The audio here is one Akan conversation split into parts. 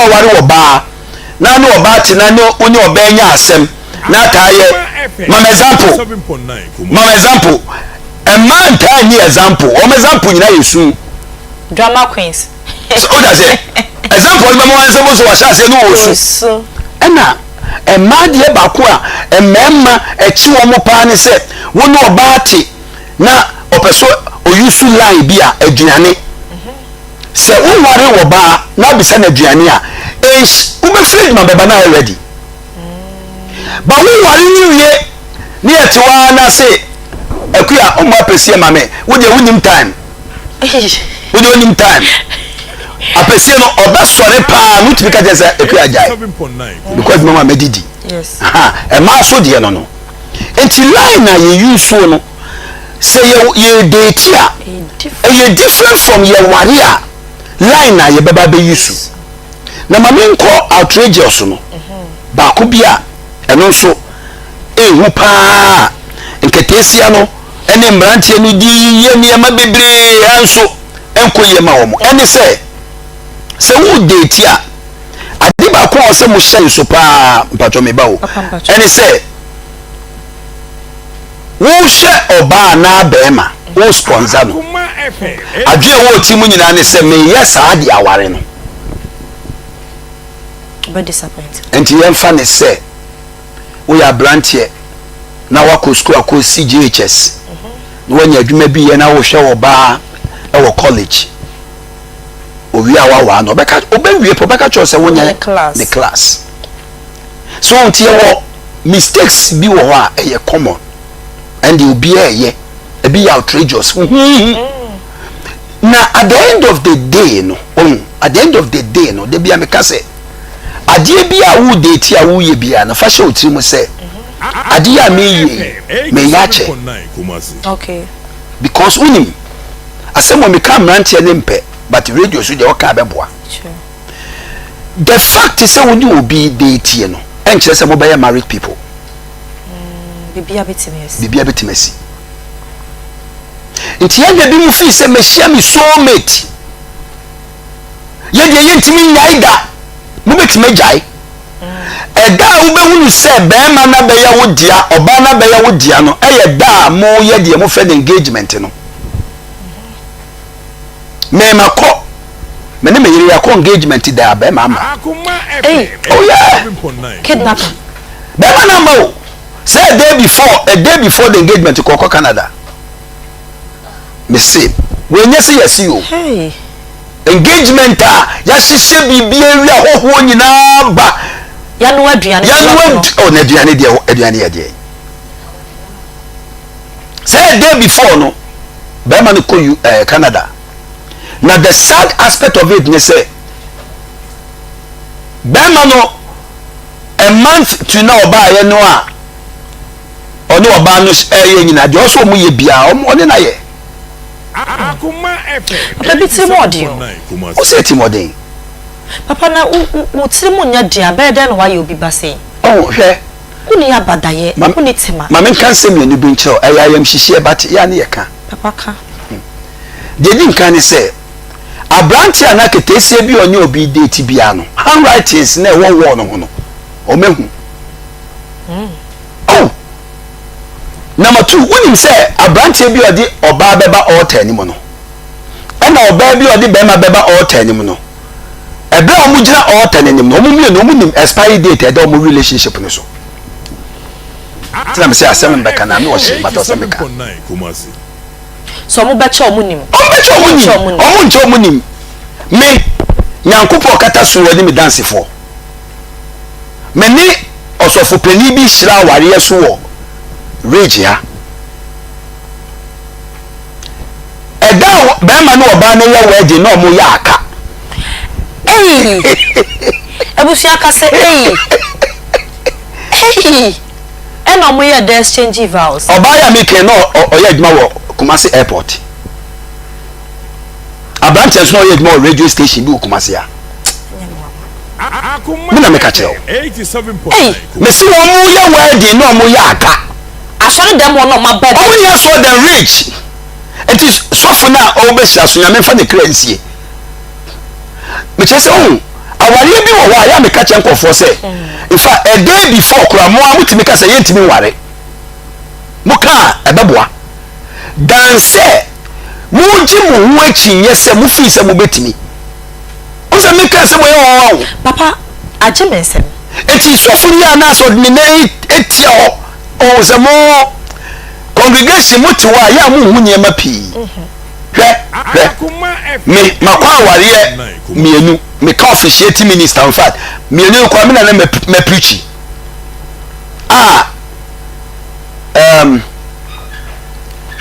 wari oba na no oba ti na no oni oba nya asem na kaye mama example a man can ni example o example nyina yesu drama queens so o da say example ni mama say so wa sha say no osu ena e ma de ba ko a e memma e chi wo mo pa ni say wo no oba ti na opeso oyusu line bi a aduane se unware wo ba na bisa na aduane a is ube fridge ma beba na ready ba unware ni wie ni etiwa na say akuya o ma pese ma me wo de wunim time wo de wunim time apese no oba sore pa no tibika je say akuya jai because mama medidi yes e ma so de no no enti line na ye use so no say ye date a ye different from your warrior line na ye beba be use na mama nko outrageous no ba ko bia eno so ehu pa nketesia no ene mbrantie no di ye niema bebre anso enko ye ma wo mo ene se wo date a ade ba ko se mo hye so pa mpacho me ba wo ene se wo hye oba na bema wo sponsor no adwe wo ti mu nyina ne se me yes ade aware no but disappointed enti ye mfa ne se wo ya brantie na wako school ako CGHS no wanya adwuma bi ye na wo hwe oba e wo college owi awa no beka obawie po beka cho se wonya the class so unti wo mistakes bi wo a e common and you be ye e be outrageous na at the end of the day no at the end of the day no de bia meka se ade bia wo date a wo ye bia na fa hye otiri mu se ade ya me yache okay because unim asemo me kam rantie ne mpe but radio so de o ka beboa sure the fact is say when you be date no enche say mo be married people bibia betimesi nti ya bi mu fi se me hia me soulmate ye de ye ntimi nyaida mo betime jai eda wo be hunu se be ma na be ya wo dia oba na be ya wo dia no eye da mo ye de mo friend engagement no me makọ me ne me yiri ya ko engagement da be ma ma oh yeah kidnapping be ma na mo say a day before the engagement ko Canada me say we nya say yes you hey engagement ya hihye bibia wi ahoho nyina ba ya no aduane oh na aduane ya de say a day before no be ma no ko Canada. Now the sad aspect of it, they say, Bemano, a month to know about ye noa, or no abanus air in a also muy bia, or na ye. Akoma a bit Timothy. O say Timothy. Papa na Utimonia dear better than why you be bassing. Oh, here. Uni abadaye, Unitima. Mamma can't say me any bincho, I am she but Yaniaka. Papa. They didn't can say. A branch and I could say be on your be date piano. Handwritings never worn on or mehu. Oh, number 2, when him say a branch be or the or baba or tenimono. And our baby or the bema beba or tenimono. A brown mujina or tenimono, no moon expiry date, a double relationship. So I'm say 7 back and I'm not saying, but also so mo becho munim omuncho munim me nyankopo kata suwa ni me dance for me ni osofo pani bi hira ware so wo rage ya eda be ma no oba na ya waje na omo ya aka ebusu aka se and omo ya the exchange vows oba ya make no oya adwuma wo Kumasi Airport. A branch is no yet more radio station be Kumasi ya. Mina make a chill. 87.9. Me see one more ya wedding no more ya aka. I saw them one of my bed. Oh yes, for the rich. It is so for now always as you am for the currency. Me just say oh, awari bi wo wa ya me catch nkofo say in fact a day before kura mo amutimi ka say yentimi ware muka ebeboa dan say muji mu hu achi nyese mu fi say mu betimi o say me ka say mo yo papa aje mensem eti sofuri ana so ni na etia o say mo congregation muti wa ya mu hu nyema pi me makwa aware mienu me ka officiate minister in fact mienu kwa me na me preach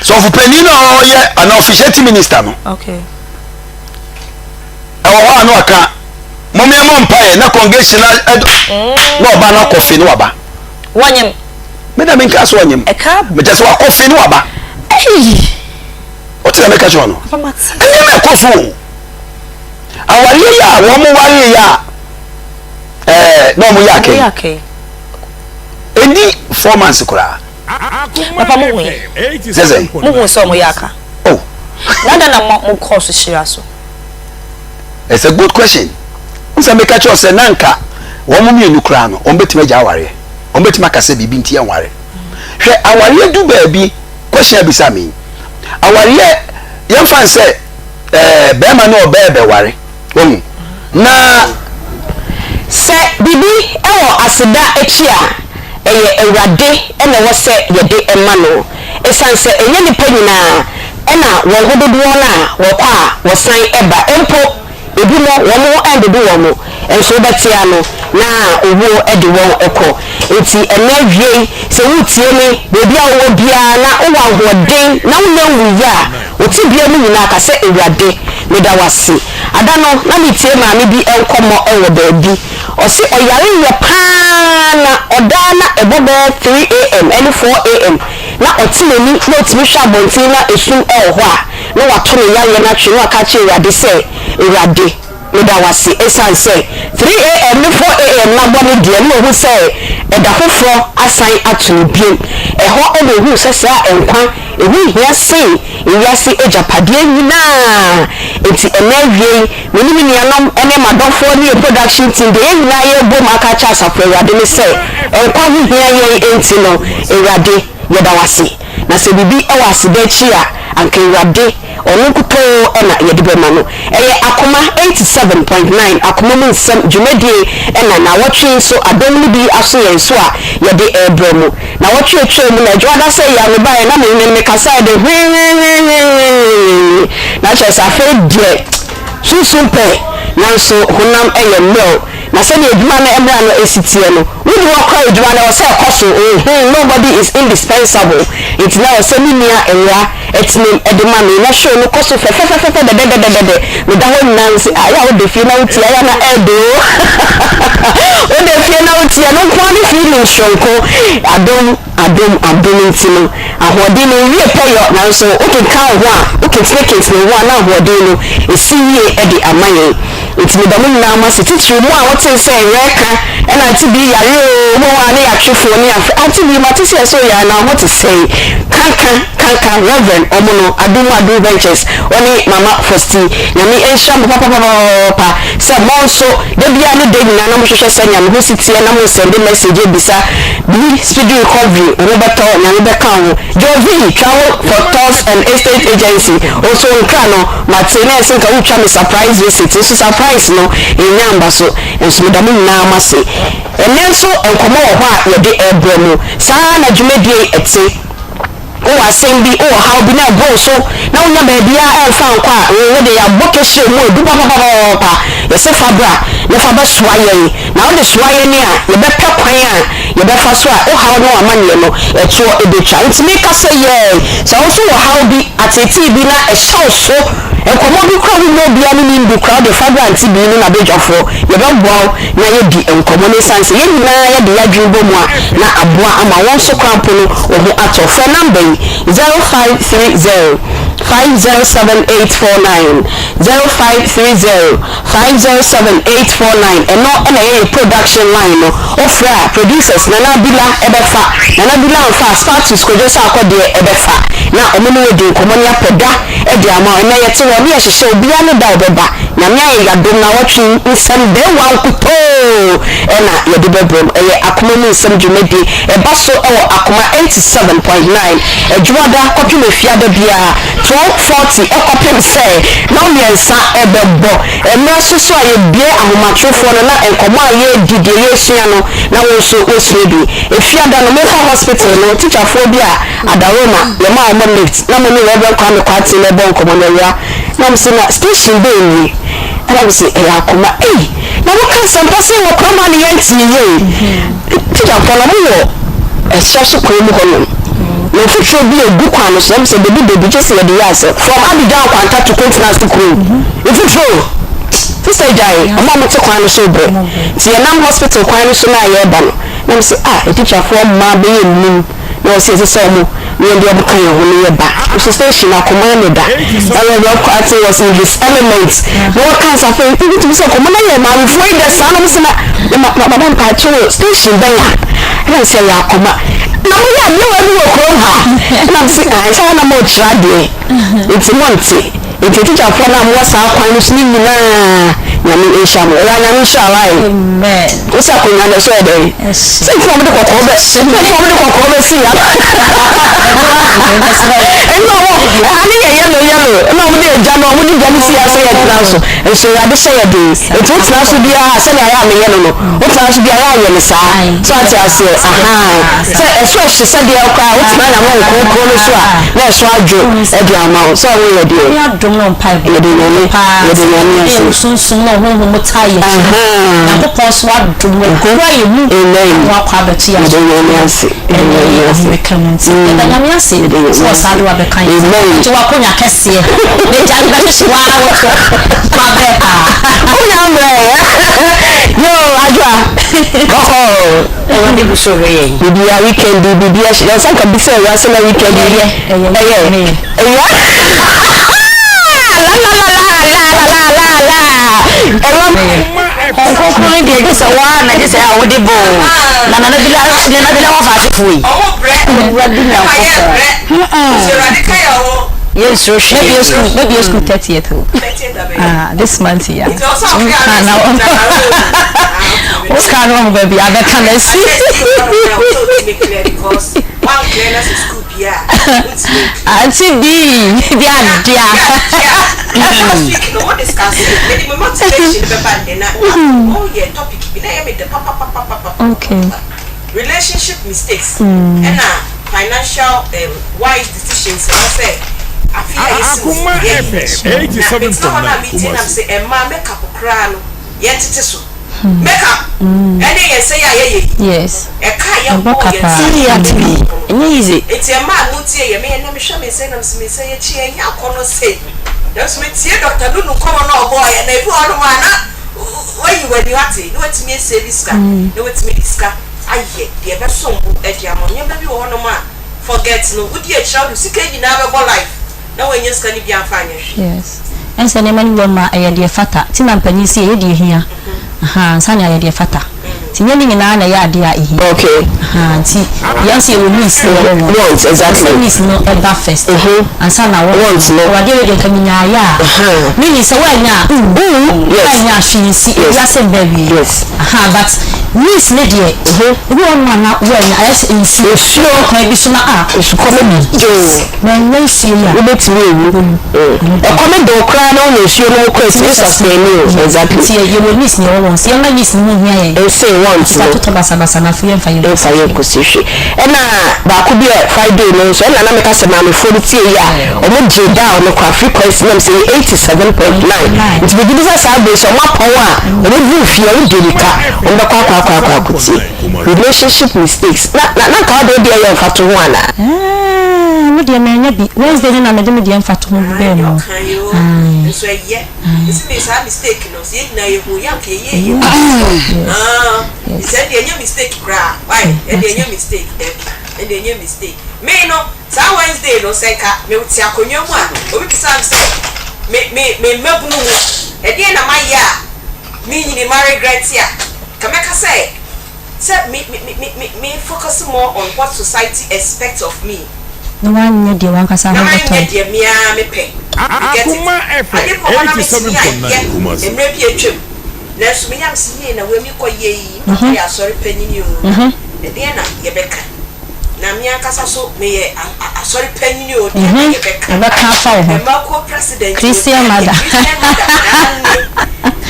so for penino ye an officiate minister no okay awa no aka mo me mo mpae na congregation no ba na coffee no aba wanyem me da me nka so wanyem me just wa coffee no aba o ti na me ka so no ene me ko so awari ya wo mo wari ya no mo yake eni 4 months kura papa mo wi zeze mo so mo yaka oh nada na mo course shira so it's a good question unsa me ka cho se nanka wo mo mienu kura no on betima ja aware on betima ka se bibi ntia aware hwe aware du ba bi question abisa me aware ye fan se be ma no be ware na se bibi ewo aseda echi a eye ewrade ene wo se yede emano esanse enye ni panyina ena wo hododo na wo kwa wo san eba empo ebi mo wo mo endedo wo mo enso betia no na owo ede wo eko enti enawie se wutie ni bebi a wo bia na wo ahoden na wo nwu ya oti bia mu nyina ka se ewrade meda wasi adano na mitie ma me bi enkomo ewo baabi o se oyare ye pa na odana ebobe 3 am and 4 am na otineni na otimi hwa bontin na esum ewo ho a na wato ne yaye na twe na ka che ewrade se ewrade meda wasi esanse 3 am and 4 am na boni die na hu se eda foforo asan atubiem eho ebe hu se sa enkwan ehu hia sei ewiase ejapade nyina enti enawie meni nianom ene madofo ne production team de nyina ye bom aka cha saprawade ne se enkwan hu hia ye enti no ewrade yeda wase na se bibi ewa asedachi a anka ewrade onu kuto ena yede bema no eye Akoma 87.9 Akoma mu nsem dwumedie ena na wotwe so adomni bi aso yen so a yede ebremu na wotwe etwe mu na dwada se ya me bae na me kasa de na chesa fe die susumpe nanso honam eye no na se de eduma na emra no esitie no wudi wakwa eduma na se koso nobody is indispensable it now se ni nia enwa etinem eduma me na show no koso fe de me da ho nansi aya wo de fie na uti aya na edo o de fie na uti no kwani feeling shonko adom ntino ahode no wie peyo nanso o ke ka ho a o ke ticket no ho na ahode no esiwie ede amaye itimi da mun na ma sititru mu a wote se reka ena ati bi yare o mo wa ne atwefo ne afi ati bi ma tisi so ya na what to say kankan reverend omono adu ventures oni mama fosti na mi ensham papa se monso de bia ne de na na mo hwehwe se nya mo sitie na mo send message bisa bi speed recovery roberto na be kan wo jovi travel for tours and estate agency also nkano matene se ka ucha me surprise visit so surprise no enyamba so enso da mun na amase enenso enkomo wo ho a yede ebremu saa na dwumedie ete o asembi o how bi na go so na unya ba bia elfa nkwa we de ya bokeshe mu edu papa yese fabra na fa ba suaye na o de suaye ni a ye be pekwan a ye be fa so a o how no amane no eto ebecha ntimi ka se ye so so o how bi ateti bi na e show so enkomo bi kwa bi no bia ni ndu kwa de fabra anti bi ni na bejafo ye be boa na ye di enkomo ne sanse ye nyina ye de ya dwubo mu a na aboa ama won so krampo no o ho ato fe number 0530 507-849 0530 507-849 and no any production line no offer producers Nana Bila ebefa Nana Bila fa status ko just akode ebefa na omo no de komonia peda e de ama na yete wo ne hyehyɛ obia no da obeba na me aye yadom na watwe nsem de wa kuto e na yede bebrom e Akoma mu nsem dwumadi e baso e wo Akoma 87.9 e dwuada kopim efiada bia 1240 e kopim say na omiensa e bebo e me soso aye bie ahomatrofo no na enkomo aye didi yesua no na wo so osrebi efiada no mefa hospital no teacher fo bia adaroma ye ma omo lift na mo ni we be kwa me kwati le bon komo na wia na mo se na station be ni and I was say Akoma na wo kan sampa se wo koma ni yanti ye teacher fo no mo e so ko mu hono no future be a book one so say baby just say the yes from Abidjan kwanta to continent school if you true sister jai mama mo te kwan so bre ti ye nam hospital kwan so na ye ba no na say a teacher for ma be nim no say mo we dey obuka ye ho ye ba so station Akoma ne da and the quality was in his elements no kan sa fe ti so Akoma na ye ma we for the san no say na madam pa station ba ya na say Akoma na mo ya me wa wo ko ha na say sa na mo tra de it's monty it's teacher for na mo sa kwan no ni nyina na me inshallah ya na inshallah amen o sa ko na so de say for me de kokko be si ya ani ye yellow na mo de ja no mo ni ja ni si ya say ya so e so ya de say ya de e to tra so bia say na ya me ye no o tra so bia ya ye ni sa so ati ase say e so she say de okra o ti na mo ko no so a na so adwo e de ama so we ye de ya dom no mpa ye de no pa ye de no sunsun no ho mo taye na ko pos wa dom ko wa ye mu wa kwa beti ya de no ase e comments e da nyame ase so sa do wa be kan so wa konya kese e ja ba se wa wo pa be konya mre yo adwa e wa de bu so re bibi ya weekend bibi ya so ka bi se ya so na weekend Kokoni de just wa na just a wodi bo na bila wa fa fui owo bre na so radika ya wo yes so maybe school 30th this month yeah what's kind of baby I can see because one clearness is school yeah Aunty Bea dia what discuss it motivation be bad na oh yeah topic bi na me the papa okay relationship mistakes and financial wise decisions I say Akoma FM 87.9 say Emma make up kra no yet so make up any say yes e ka ya bo ye easy it's a man no tie ye me na me hwe me say na me say ye chi enya kono say that's me tie doctor no kono no boy na ebi ono ma na when you ati no wet me say this guy no wet me this guy aye de be so mbu e dia mo nyem bi wo no ma forget no udi e child sika nyina be go life na when you scan bi amfanya yes and say na mani wo ma e de fata ti na mpanyi si e de hia sanya ya de fata tinye ni nyina na ya de a ehi okay ti yes you miss want exactly miss no ever first and sana want no wa de kaminya ya mini se wa nya yes nya shinsi ya se baby yes but miss ne de we on na wa nya yes insi sure ko bi so na so ko me na no see ya we bet me e ko me do kra na no sure no ko se sustain exactly ti you will miss ni won se na miss ni hia ya say once no to basa na fuye mfa ye fa ye kosihwe na ba ko bi Friday no so na me ka se na me fo tie ya o mo je down no kwa frequency na say 87.9 it be bisa sa be so ma pon a o mo bu fie o delika o be kwa kuti relationship mistakes na ka do de ye mfa to ho ana mo de me nya bi Wednesday na me de me de mfa to ho be no so ye this is a mistake no see na ye ho ya ke ye he said any mistake cry why any mistake and the new mistake. May no, some Wednesday no senka, me with Yakonyo one, or we can say, me Melbourne, at the end of my year, meaning the married Gratia. Kameka say, me focus more on what society expects of me. No one need the one casa. No one need the me pay. Akoma FM 87.9 and maybe a trip. Let's me am seeing a women call ye, I sorry penny you. And then Yebeka. Namia Casaso may a sorry penny you, Yebeka. And Marco President Christian mother.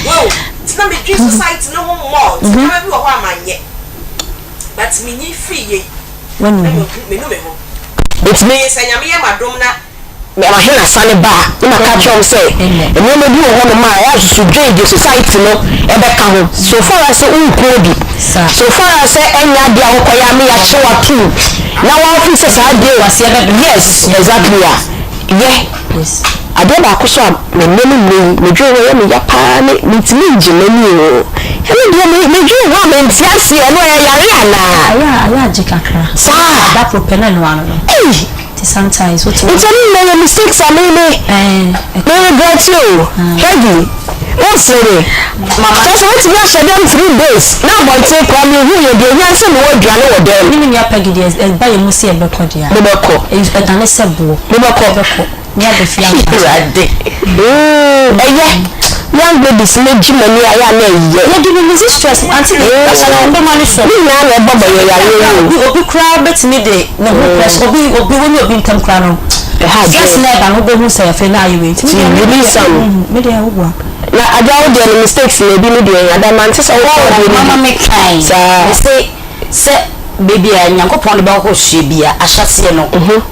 Well, it's not be society no more. It's not be a man yet. But me need free when me know. It's me. Say, I'm here, Madonna. Me ma hena sane ba na ka tell say e no bi wo ho ma ya so join the society no e be ka ho so far as unko bi so far as enya dia ho koya me ya che wa tu na wa office sa dey was yes exactly yes ade ba ko so me dwo me ya pa me ntimi ngine ni o he me dwo wa me ntiase e no ya yare ana ya jikakra sa da propela no ano sometimes what it's only mistakes I made got you heavy what's it mama just want to wash them 3 days now but take come you who you dey yan say no dwane wo dem ni ya pegi dey buy you musi e be ko dia me be ko e tane sebo me be ko ni ade fia rade young babies meji money aya na ye you give me this stress auntie asala ndo mani so ni na na bobo ye ya obi kra bet me dey no press obi woni obi ntam kra no just na ba no go hu say fe na ayi we ti really some me dey wo na ajawo dey mistakes na bi me dey adaman say mama me kind say baby nyankopon ba ko hye bia ahyase no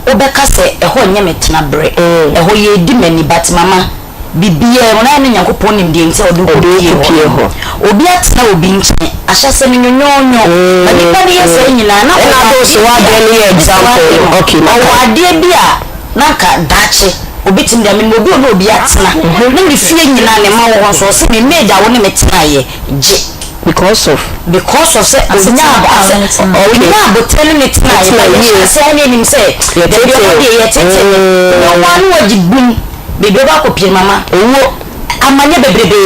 obeka se eho nye metena bre eho ye di mani bat mama bibia wona ne nyankopon nim de nti odupie ho obi atena obi nche ahyase no nyonyonyo nipa ne yese nyina na na so wa dey example okay o ade bia na ka dache obi tim de me obi obi atena ne ne fie nyina ne ma wo so se me meja wo ne metena ye je because of say telling it na say any say the tete no one wajibun bebe ba ko pie mama owo amanye bebrebe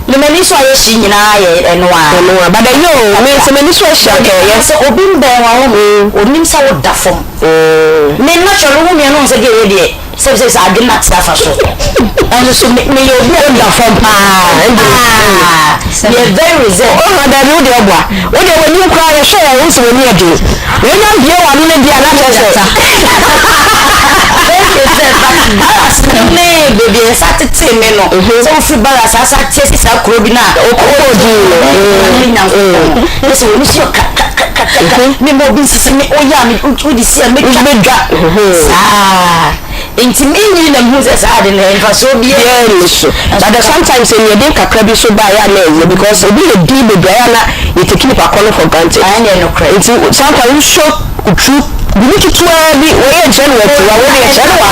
le mani so aye shi nyina ye enwa bada yo me se mani so sha ke ye se obi mbe wa wo onim sa wo da fom me na choro wo me no se ge de se adu na tsa fa so and so me yo bi da fom pa you're very reserved that no de obwa wo de woni kwa ye sure wo so woni ade we nya bie wa no dia na tese ne baby satete me no so free balance asate sa kro bi na okodi yes we so me mo bi sisi me oya me odi si me dwa intimini na muze sa de na fa so bi so but sometimes in your day kakra bi so ba ya na because obi e di be ya na you take keep a for granted I no credit sometimes you show true you need to be way general to wa we general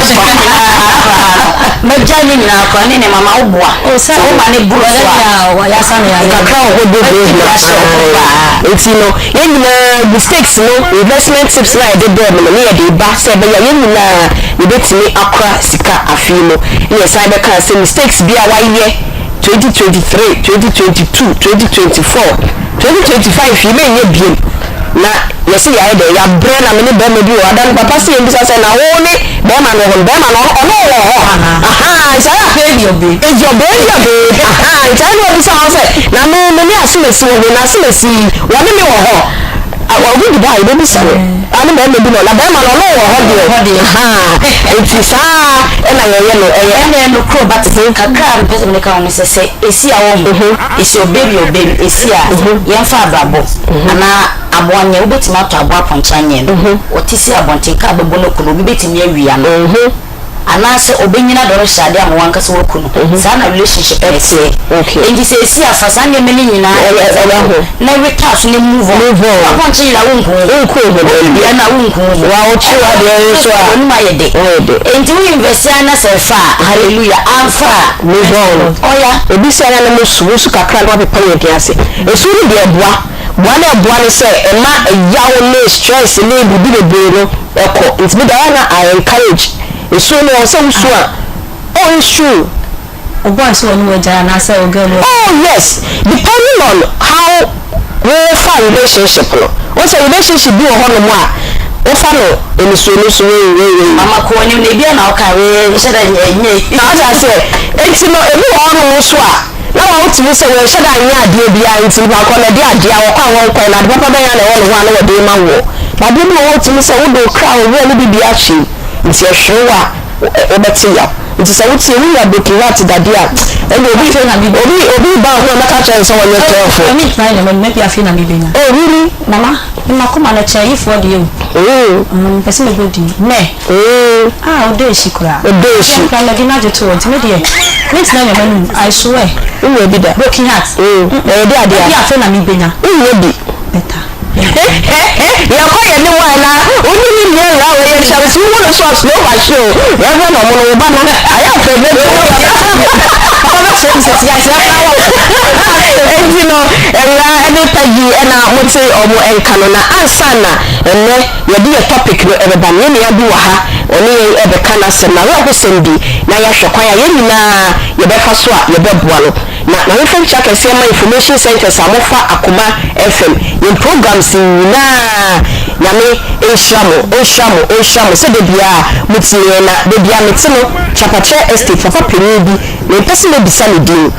ma jani na ko ne mama obua so ma ne buru wa ya sa na ya kakra ho do it's no any mistakes no investment tips na dey there no ne dey ba say be ya nyina you betimi akra sika afimo ne say be kan say mistakes bia wa ye 2023 2022 2024 2025 you may be na yesi ya de ya bre na me ne be me bi o adan papa se yemi say na wo ni be ma no isa ya baby obi is your baby isa no bi say na me ni asimesi wo na asimesi wo ni me wo ho awo bi da ibe bi say ani be me bi no na be ma no wo ho de it is na ye no no crow but kakra be me ka won say esi a wo is your baby esi a yen fa abrabo ana aboanye obetima to abo aponchanye no otisi abonte ka bebo no kuno obetimi awia no anase obenyina do hyade amwanka se wokuno sa na relationship ete endi se esi afasa ne meni nyina na retas ne move on aponche ila wonku ya na wonku wa ochiwa de so a onima yede endi we invest na se fa hallelujah amfa move on oya obi se na mo susu kakra na pepa yede ase esu ni de aboa buane say ema yawo no stress ne bibi bebree no eko it's me that I encourage so no so so oh it's true boy so no waja na say o girl oh yes depending on how we find relationship no what's a relationship be ho no mo a o fa no eniso we mama ko ni na bia na o ka we se da nye na o say enti no ebi ho no so a na wa utimi se we se da nya ade bia enti ba ko na de ade a wo kwa won kwa na de papa da ya na wo no wa de ma wo ba de mo utimi se wo do kra wo we ni bibia chi nti ehwewa o beti ya nti se wuti ni ya do kiwati dade a e go bi fe na bi obi ba ho na ka chen so wo ye tofo me try na me bia fe na bi benya oh really mama ma ko ma na che yi for de person me go di me o de shikura ka na di na je to nti me de me try na me I swear we bi da broken heart de ade a bia fe na mi benya we bi better ya ko ye ni wa na oni ni ni la we ye sha si wo no so no ba show ya go no mo no ba na aya fe be do ko na se se ya se na wa you know any pagi na mo ti omo enka no na ansana enne ye di topic no e ba ne ya bi wa ha oni e be kana se na wa ko sendi na ya hwekwa ya ye nyina ye be fa so a ye be boa no na we fa check say my information center samofa Akoma FM in programs na me enshamo se de bia mutie na de bia metino chapache estate papa penny bi me person be bisa me din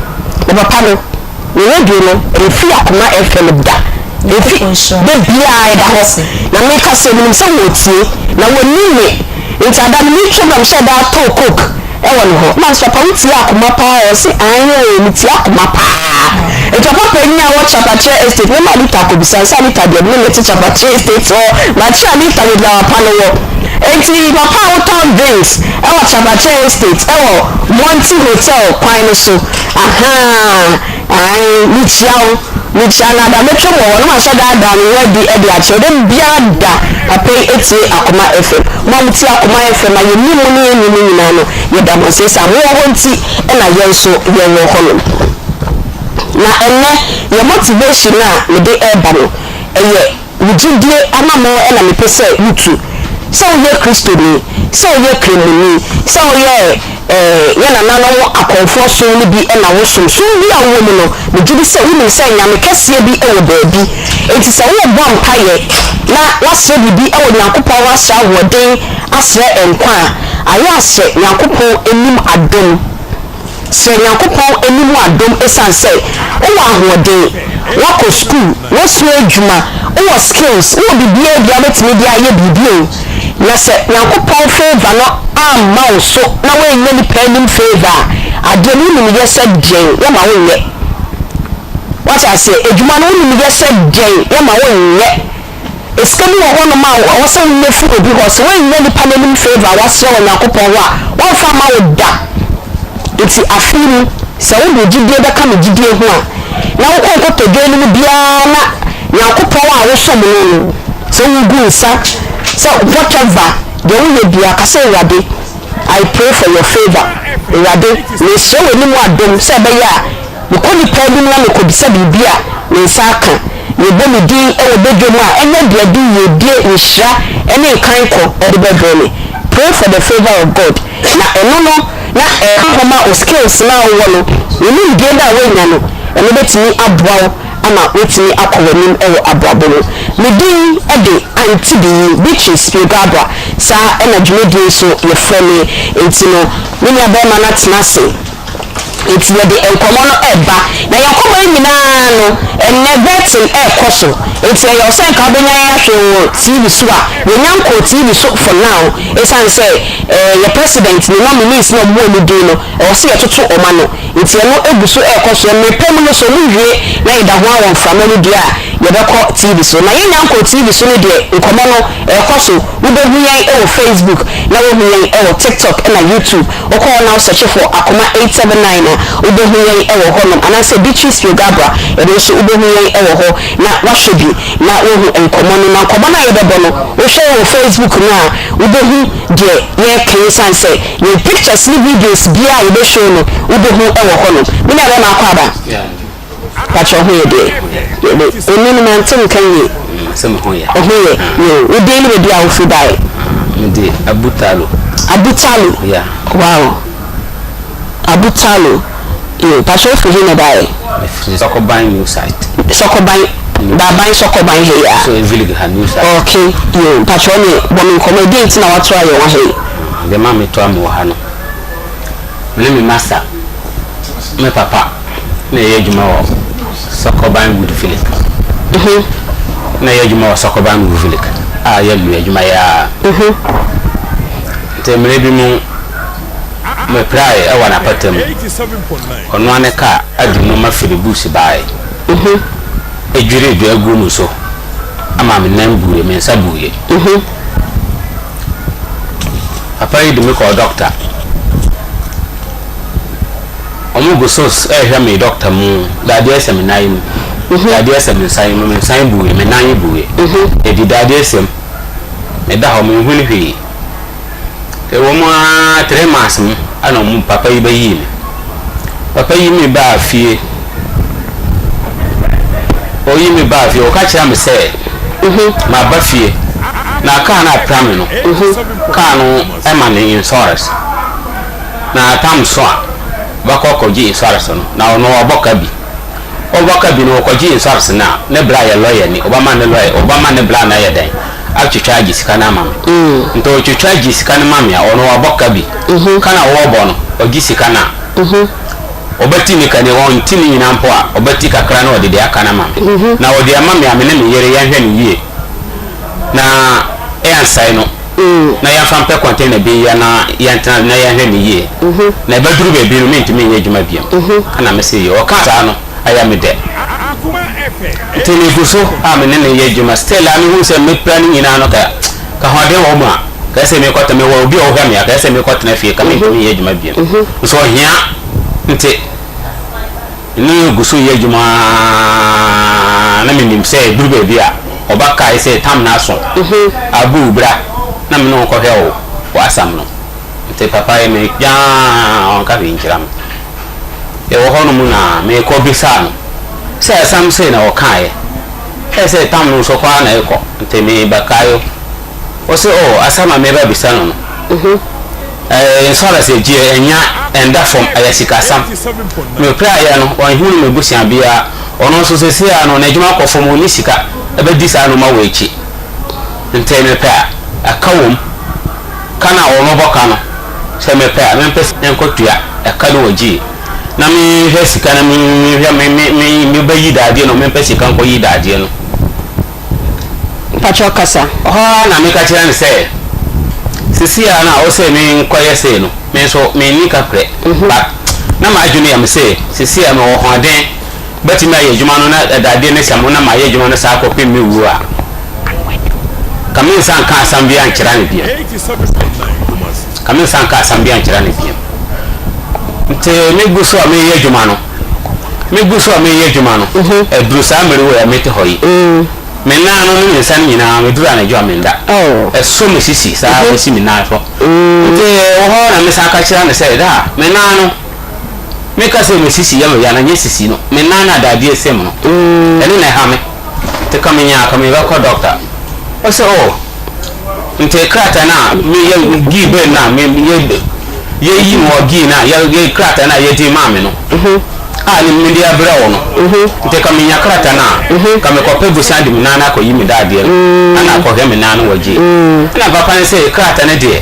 na papa no we radio no refi Akoma FM da refi de bia da ho na me ka se nim se wotie na woni me nti adam ni twam se da to cook ewo no ho man so pa wutie Akoma pa o se anyo ni tie Akoma pa eto papa nya wo chapache estate me ma lita ko bisa sa lita de me leti chapache estate o ma cha lita de la pa no wo enti papa wo town drinks ewo chapache estate ewo Monty hotel kwan no so ni chia na da metro mo no ma sha da ni we di e di a che dem bia da papa eti Akoma FM mo mti Akoma FM aye ni mo ni nyina no ye da mo se sa mo ho nti e na ye so ye wo ho no na enne your motivation na me de eba no eye wujudie amamo na me pese yutu so ye Kristo ni so ye kremoni so ye na nano akonfo so ni bi na wo so bi a wo mu no me judi se wo mu se nyame kese bi e wo baabi enti se wo bɔ mpaye na wasre bi e wo Nyankopɔn wasra wo den asre enkwa aye asre Nyankopɔn enim adom se Nyankopɔn enim adom esanse wo ahoɔden wako school wo so adwuma wo skills wo bibia bia betimi dia ye bibio na se Nyankopɔn favor no amma wo so na wo enye ni panim favor adem ni me yesa den ya ma wo nye what I say adwuma no ni me yesa den ya ma wo nye eskani wo ho no ma wo so nnefu obi ho so wo enye ni panim favor wa so Nyankopɔn wa fa ma wo da iti afiri se wo do gidie beka me gidie ho a na wo ko to dwe ni bia na Nyankopɔn a wo so mo no so wo gu nsa so whatever the way bia ka se Awurade I pray for your favor Awurade me so we ni mo adom se be ya me ko ni pa bi na me ko bisa bibia me nsa aka ye be me din e wo bedwe mu a enye dia di ye die nhira ene kan ko e de bedwe pray for the favor of God na eno no na Akoma o skills na wo no ni die da we nya no ene betimi aboa ama wetimi akọwanim ewo aboabo no me din e de Aunty Bea bitches pegabra sa ena dwumedi so ye frame enti no me nya ba ma na tenase enti ye de enkomo no eba na yakoma nyina no enne betin ekoso enti ye osan ka benya ya hwe TV so a we nyanko TV so for now esan say your president ni nominees no mo ni din no o se yetoto oma no enti no eguso ekoso me pem no so no hwe na ida ho awon fama no dia ye be ko TV so na ye nyanko TV so no de enkomo no ekoso wo be hu yan e Facebook na wo hu yan e TikTok na YouTube o ko na search for Akoma 879 ubehu yan ewo ho no anase bitches pegabra e do so ubehu yan ewo ho na wahwebi na wo enkomo no na nkomo na ye bebo no wo hwe wo Facebook na ubehu de ye kan say ye pictures ni videos bia ye be show no ubehu ewo ho no me na be na akwa ba Pacho ho de. Onu na ntem kan yi. Sem ho ya. Ho ye. Yo, we dey ni be a wo bai. Ndi Abutalo. Abutalo. Yeah. Wow. Abutalo. Yo, pacho fi hin na bai. Sokoban new site. Sokoban. Da ban Sokoban he ya. So village ha new site. Okay. Yo, pacho ni bomi comedian na watu ayo wa he. The mama to am wo ha no. Me master. Me papa. Na ye adwuma wo Sokoban wood village. Na ye adwuma wo Sokoban wood village. Ah ye lu adwuma ya. Te mre bi mu me pray e wana patam. 87.9. Ono ane ka adi no ma firi busi bae. Ejure du agu mu so. Ama me nan buye me nsa buye. Papa yi de me ko doctor. Omo go so hwe me doctor mu dade esem nan mu. Dade esem nsan mu me nsan buye me nan buye. E di dade esem. Me da ho me hu ni hwe. Te wo mo 3 months mu ana mu papa yi bayi mi. Papa yi mi ba fie. O yi mi ba fie o ka kira me se. Ma ba fie. Na ka na prame no. Ka no e ma ni insurance. Na tam so a ba ko ji insurance no. Na ono oboka bi. Oboka bi no ko ji insurance na ne bra ya lawyer ni. Obama ne lawyer, Obama ne bra na ya den. Achucha ji sika na mama. Nto ochucha ji sika na mama ya ono oboka bi. Kana wo bo no ogi sika na. Obati ni kane won tini nyina mpo a obati kakra na odede aka na mama. Na ode amama ya mene me yere ya hwe ni yie. Na e ansai no. Na ya fampe container bi ya na ya ntana na ya hwe ni yie. Na e baduru be bi no me ntimi nye djuma biam. Kana me se yo ka sa no aya me de. Akoma FM. Tini guso a mene ne ye djuma stella mi hu se me plan nyina no ka hode wo ma ka se me kwata me wo obi o hwa me ka se me kwata na fie ka me ntimi ye djuma biam. So hia nti ni guso ye djuma na me nim se duru be bi a obaka ise tam na so abu bra na me no ko hwe o wasam no nti papa e me ja on ka bi nkiram e wo hono mu na me ko bi sa no se sam se na o kae e se tam no so kwa na e ko nti me bakayo o se o asama me ba bi sa no insurance e ji enya enda from ayasika sam me pra ya no on hunu me busia bia ono so se sia no na djuma ko fom oni sika e be disa no ma wo echi nte me pa akawom kana ono boka no se me pa me pes enkotua aka no oji na me hwe sika na me bayi daade no me pes sika ko yi daade no Pacho kasa. na me ka kira ne se sisia na o se me nkoye se no me so me ni ka pre ba na ma adwene ya me se sisia me wo hoden bati ma ye djuma no na daade ne samo na ma ye djuma no sa ko pe me wu a kamin san ka asambia nkira ne bia 87.9. kamin san ka asambia nkira ne bia nte me guso a me ye djuma no e brusa mere wo ya mete hoyi me na no me san nyina me dura na jo amenda e so me sisi sa me si me na so nte wo ho na me san ka kira ne se da me na no me ka se me sisi ya me ya na nye sisi no me na da die sem no ene na ha me te kamenya kameba ko doctor o se o nte krata na me ye gi be na me ye yi mo gi na ye krata na ye di mame no ni me dia bra wo no nte kamenya krata na kame ko pe busa di na na ko yi me da de ana ko he me na no waji na papa ne se krata na de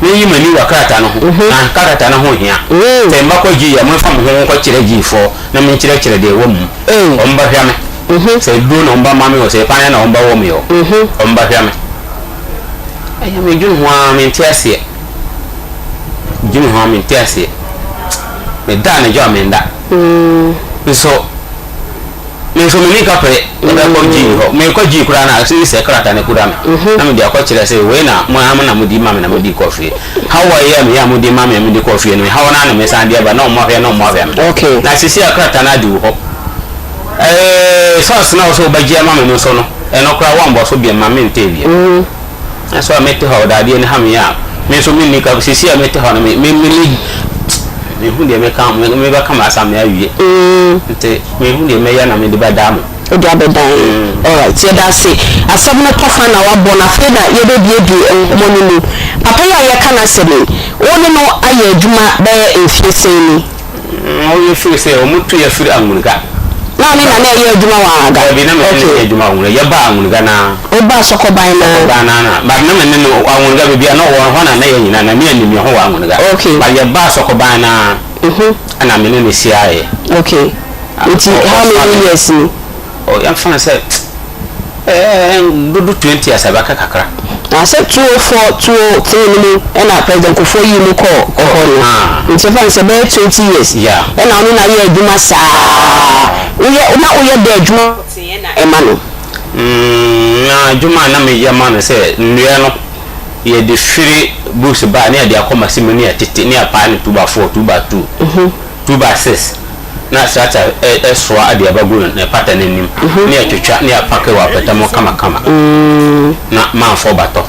me yi mani wa krata no na krata na ho hia te mba ko gi ya mo fa mo ho ko kire gi fo na me kire de wo mu o mba hia me se do no mba mame o se pa na mba wo me o mba hia me aya me jun ho me ntiase jun ho me ntiase me da na jo me nda so me ka pre na ko ji ho me ko ji kura na se krata ne kura me na me dia ko kire se we na mo am na mo di mame na mo di coffee how ya me ya mo di mame mo di coffee no how na me san dia ba na mo hwe na mo hwe Okay. na sisi krata na di ho sauce na so bagia mame no so no eno kura wa mbo so bi mame ntebia so mete ho da die ne ha me ya me so mi ni ka sisi mete ho na me me hu de me kan me ba kama asam ya wie nti me hu de me ya na me de ba da mo o de abedan all right ye da say asam no tofa na wa bo na fe na ye be bie mo ni papa ya ye kana se ni woni no aye adwuma be enfie ni o ye fi se o mutu ya firi amunga na ni na ye adwuma wa aga bi na me ye adwuma amunga ye ba amunga na o ba sokoban na ba na ba na me no amunga be bia na wo ho na ye nyina na me anim ho wa amunga ba ye ba sokoban na ana me ne siae okay it's how many years ni o ya fa say do 20 years abaka kakra I said 204 ni na president ko for you ko it's fa say 20 years yeah na onu na ye adwuma sa uye de adwuma e ma no na adwuma na me ye ma no say nnua no ye de firi books ba na de Akoma simoni atete ni apa ni 2 by 4 2 by 2 2 by 6 na strata eswa ade abagu na pattern nim ni atwetwa ni apake wa petamo kama na manfo bato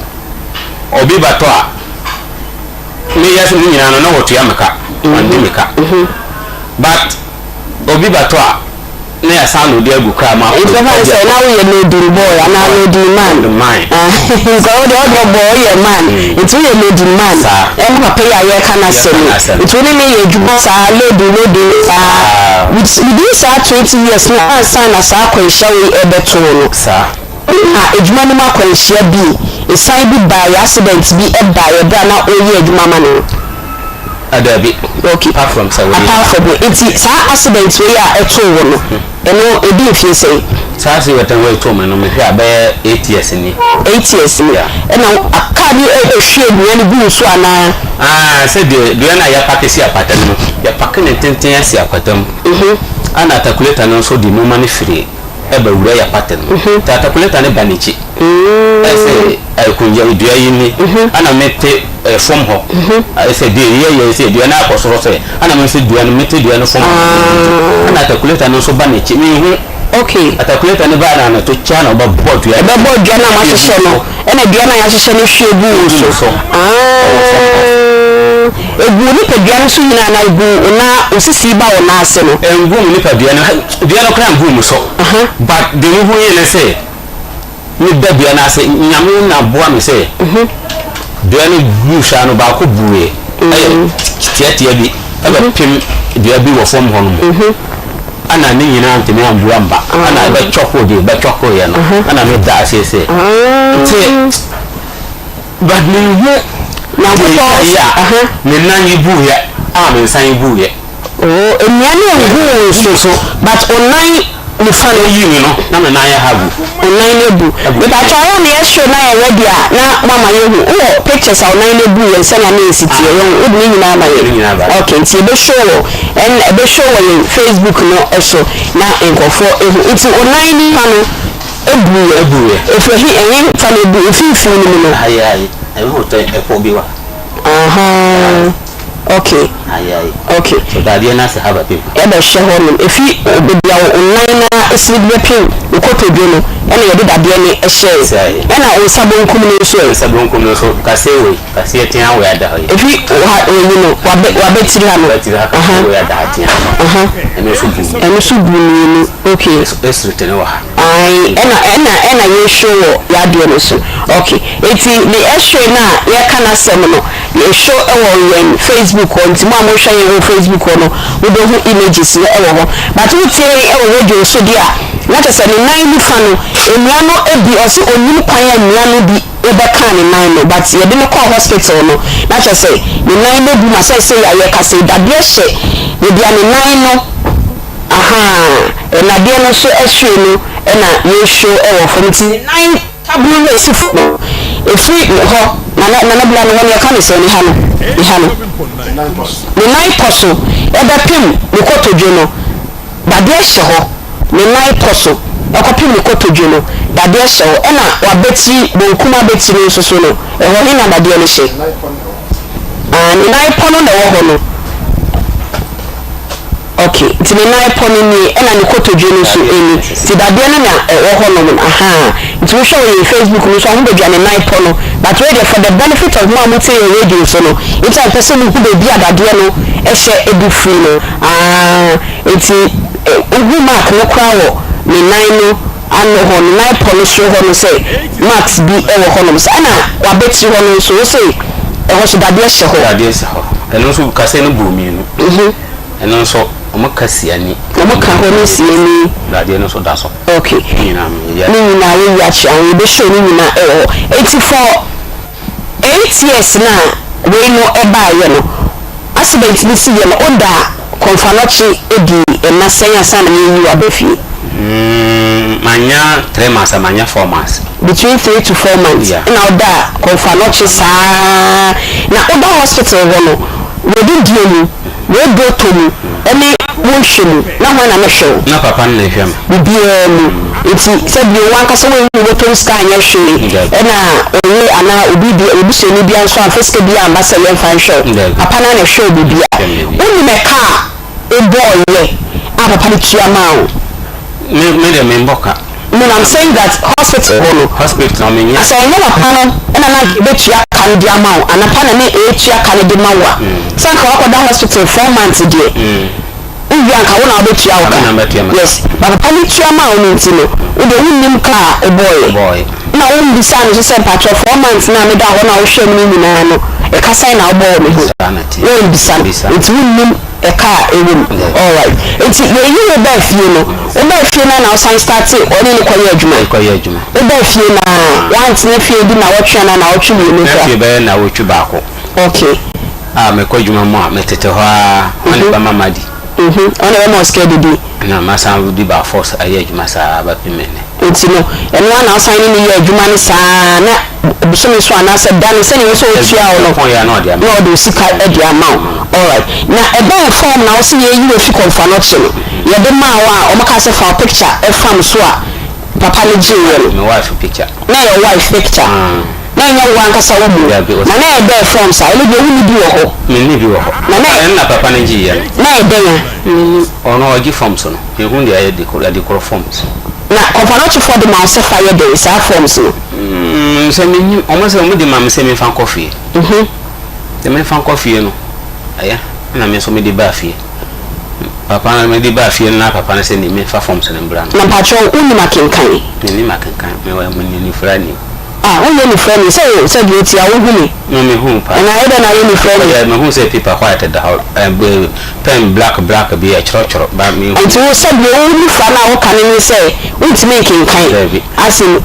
obi bato a ni yaso ni nyina no na wotu ameka andimeka but obi bato a na ya sanu de agu kra ma it's never say now we no do boy and now no do man the mind so the other boy your man it's we no do man and papa ya kana say it's only me you do sa no do with this 20 years na sign as a kwensha we ebeto no sa ejuma no ma kwensha bi e sign bi by accident bi e by e bra na oyi ejuma ma no adabi okay apart from it's accident we are eto wo no eno ebi efie say sa se wetan we to me no me hwa be 8 years ni 8 years ni ena aka ni ehwe duan ni gu so ana se de duan na ya pakesi apatan no ya pakene tenten asi apatam ana calculator no so di no mani free eba wura ya pattern ta calculator ne banichi ese ay kunja dua yini ana mete form ho ese de ye ese dua na akosoro se ana mete dua no mete dua no form ana calculator no so banichi mi hu okay calculator ne ba na to cha na ba board ya ba board ya na ma hye no ena dua na ya hye no hwe bu so egu ni pedua no so nyina na egu na osisi ba wo na ase no engu ni pedua no kra ngu mu so but de hu ye say ni dua na ase nyame na boa me say dua no gu sha no ba ko buwe tiatia bi aba pim dua bi wo form ho no ana ni nyina ntimi ambua mba ana ba choko de ba choko ye no ana me da ase say but ni hu na ko ya ni nanyi buye me san buye eniane ngu so but online ni fan yi ni no na me nan ya hagu online ebu but atwa na ye show na ye ready na mama ye hu pictures online ebu ye sanya na city ye odi ni nyina ba ye okay nti be show and be show on Facebook no eso na enkofo it's online ni fan ebu ye if he en fan ebu if ni no ayi I want to epobiwa okay okay so that you na se have a people e be hwe ho no efi obia online na esibia pin ukotodo no ena ye de dade ne ehye ena o sabonkum no so kase etia we ada ho efi you know wa betiri ha no we ada atia eno so bu ni okay es written wa ai ena ye show ya de no so okay eti the ehwe na ye kana sem no ye show e wo Facebook on ti mo hwe ye Facebook no we do hu images e wo ho but we tie e wo radio so dia na ta se ni nan ni fa no enua no ebi o se onyim kwan enua no bi e be kan ni nan no but ye de no call hospital no na ta se ni nan no bi ma se ya ye ka se dade hye ye dia ni nan no na dia no so ehwe no e na ye show e wo fo ti nan tabulu e si fu efi ho na bla no ya kan se ni ha no ni nai poso e da pim ni kotodwe no dade hye ho ni nai poso e kopim ni kotodwe no dade hye ho e na wa beti bonkuma beti no so no e ho ni na dade no hye ni nai pono na wo ho no okay ti ni nai pono ni e na ni kotodwe no so eni ti dade no na wo ho no ti to show you Facebook no so ho be dwane night pono but radio for the benefit of mom say radio so no it's a person who be bia dade no e hye edu free no enti ogu mark no kwa wo ni nine no ano ho ni night pono so ho no say max bi e wo ho no so ana wa beti ho no so say e ho so dade e hye ho dade e hye ho eno so kase no bu mi no eno so omo kasiani omo ka ho no siani dade no so da so okay ni na we ya chi an we be show ni na 84 8 years na we no e ba ye no accident ni si ye no oda konfanochi edi na senya sana ni yu abefi manya 3 months manya 4 months between 3 to 4 months na oda konfanochi sa na oda hospital no we di dienu we do to mu eni won hwemu na ho na me hwew na papa na hwem bibia mu enti se bi wan ka so we wo to star nya hwe na oyi ana obi se ni bia so afiske bia ambasa ye fan show papa na hwe bibia woni me ka e boy ye a papa ni tua mawo me de me mboka no I'm saying that hospital no me nya so no papa no na be tua kan dia mawo ana pa na me e tua kan di mawo san ka wako da hospital 4 months die Uyanka wona obetua wo yes baba pani tua ma oni ntino wo de wunnim ka e boy na wo mbisa no se patro 4 months na me da ho na wo hwem ni nyina no e ka sai na obo me ho wo mbisa nti wunnim e ka e wum all right nti ye yi wo ba fie no wo ba fie na wo san start oni ni koye adwuma wo ba fie na want na fie bi na wo twa na wo twa ni na fie ba na wo twa ba ko okay me ko adwuma mo me tete ho oni ba mamadi ona we mo scared di na masa di ba force aye adwuma sa ba pimene enti no eno na sign ni ye adwuma ni sa na buso so ana se dan se ni so otua o no ko ya no dia no do sika e dia ma all right na e ba form na o se ye yi fi confirmation ye de ma wa o maka se fa picture e fam so a papa ni ji ye no wife picture na your wife picture na nya wo anka sa wo mu na na e be form sa ile bi wuni bi wo ho ni bi wo ho na papa ni ji ye na e de ya ono oji forms no e hu dia ye decor forms na confirmation for the mouse fire there is forms no se me o se mo di ma me se me fan coffee de me fan coffee no aya na me so me di ba fie papa na me di ba fie na papa na se ni me fa forms na mbra na patro uni makenkan ni makenkan me wa mo ni frani onye ni friend say bi oti awo huni no me hu pa na ida na ye ni friend ya me hu say people quiet the house pen black be a choro ba me hu nti wo say bi wo ni fa na wo kan ni say untimi kenkan asin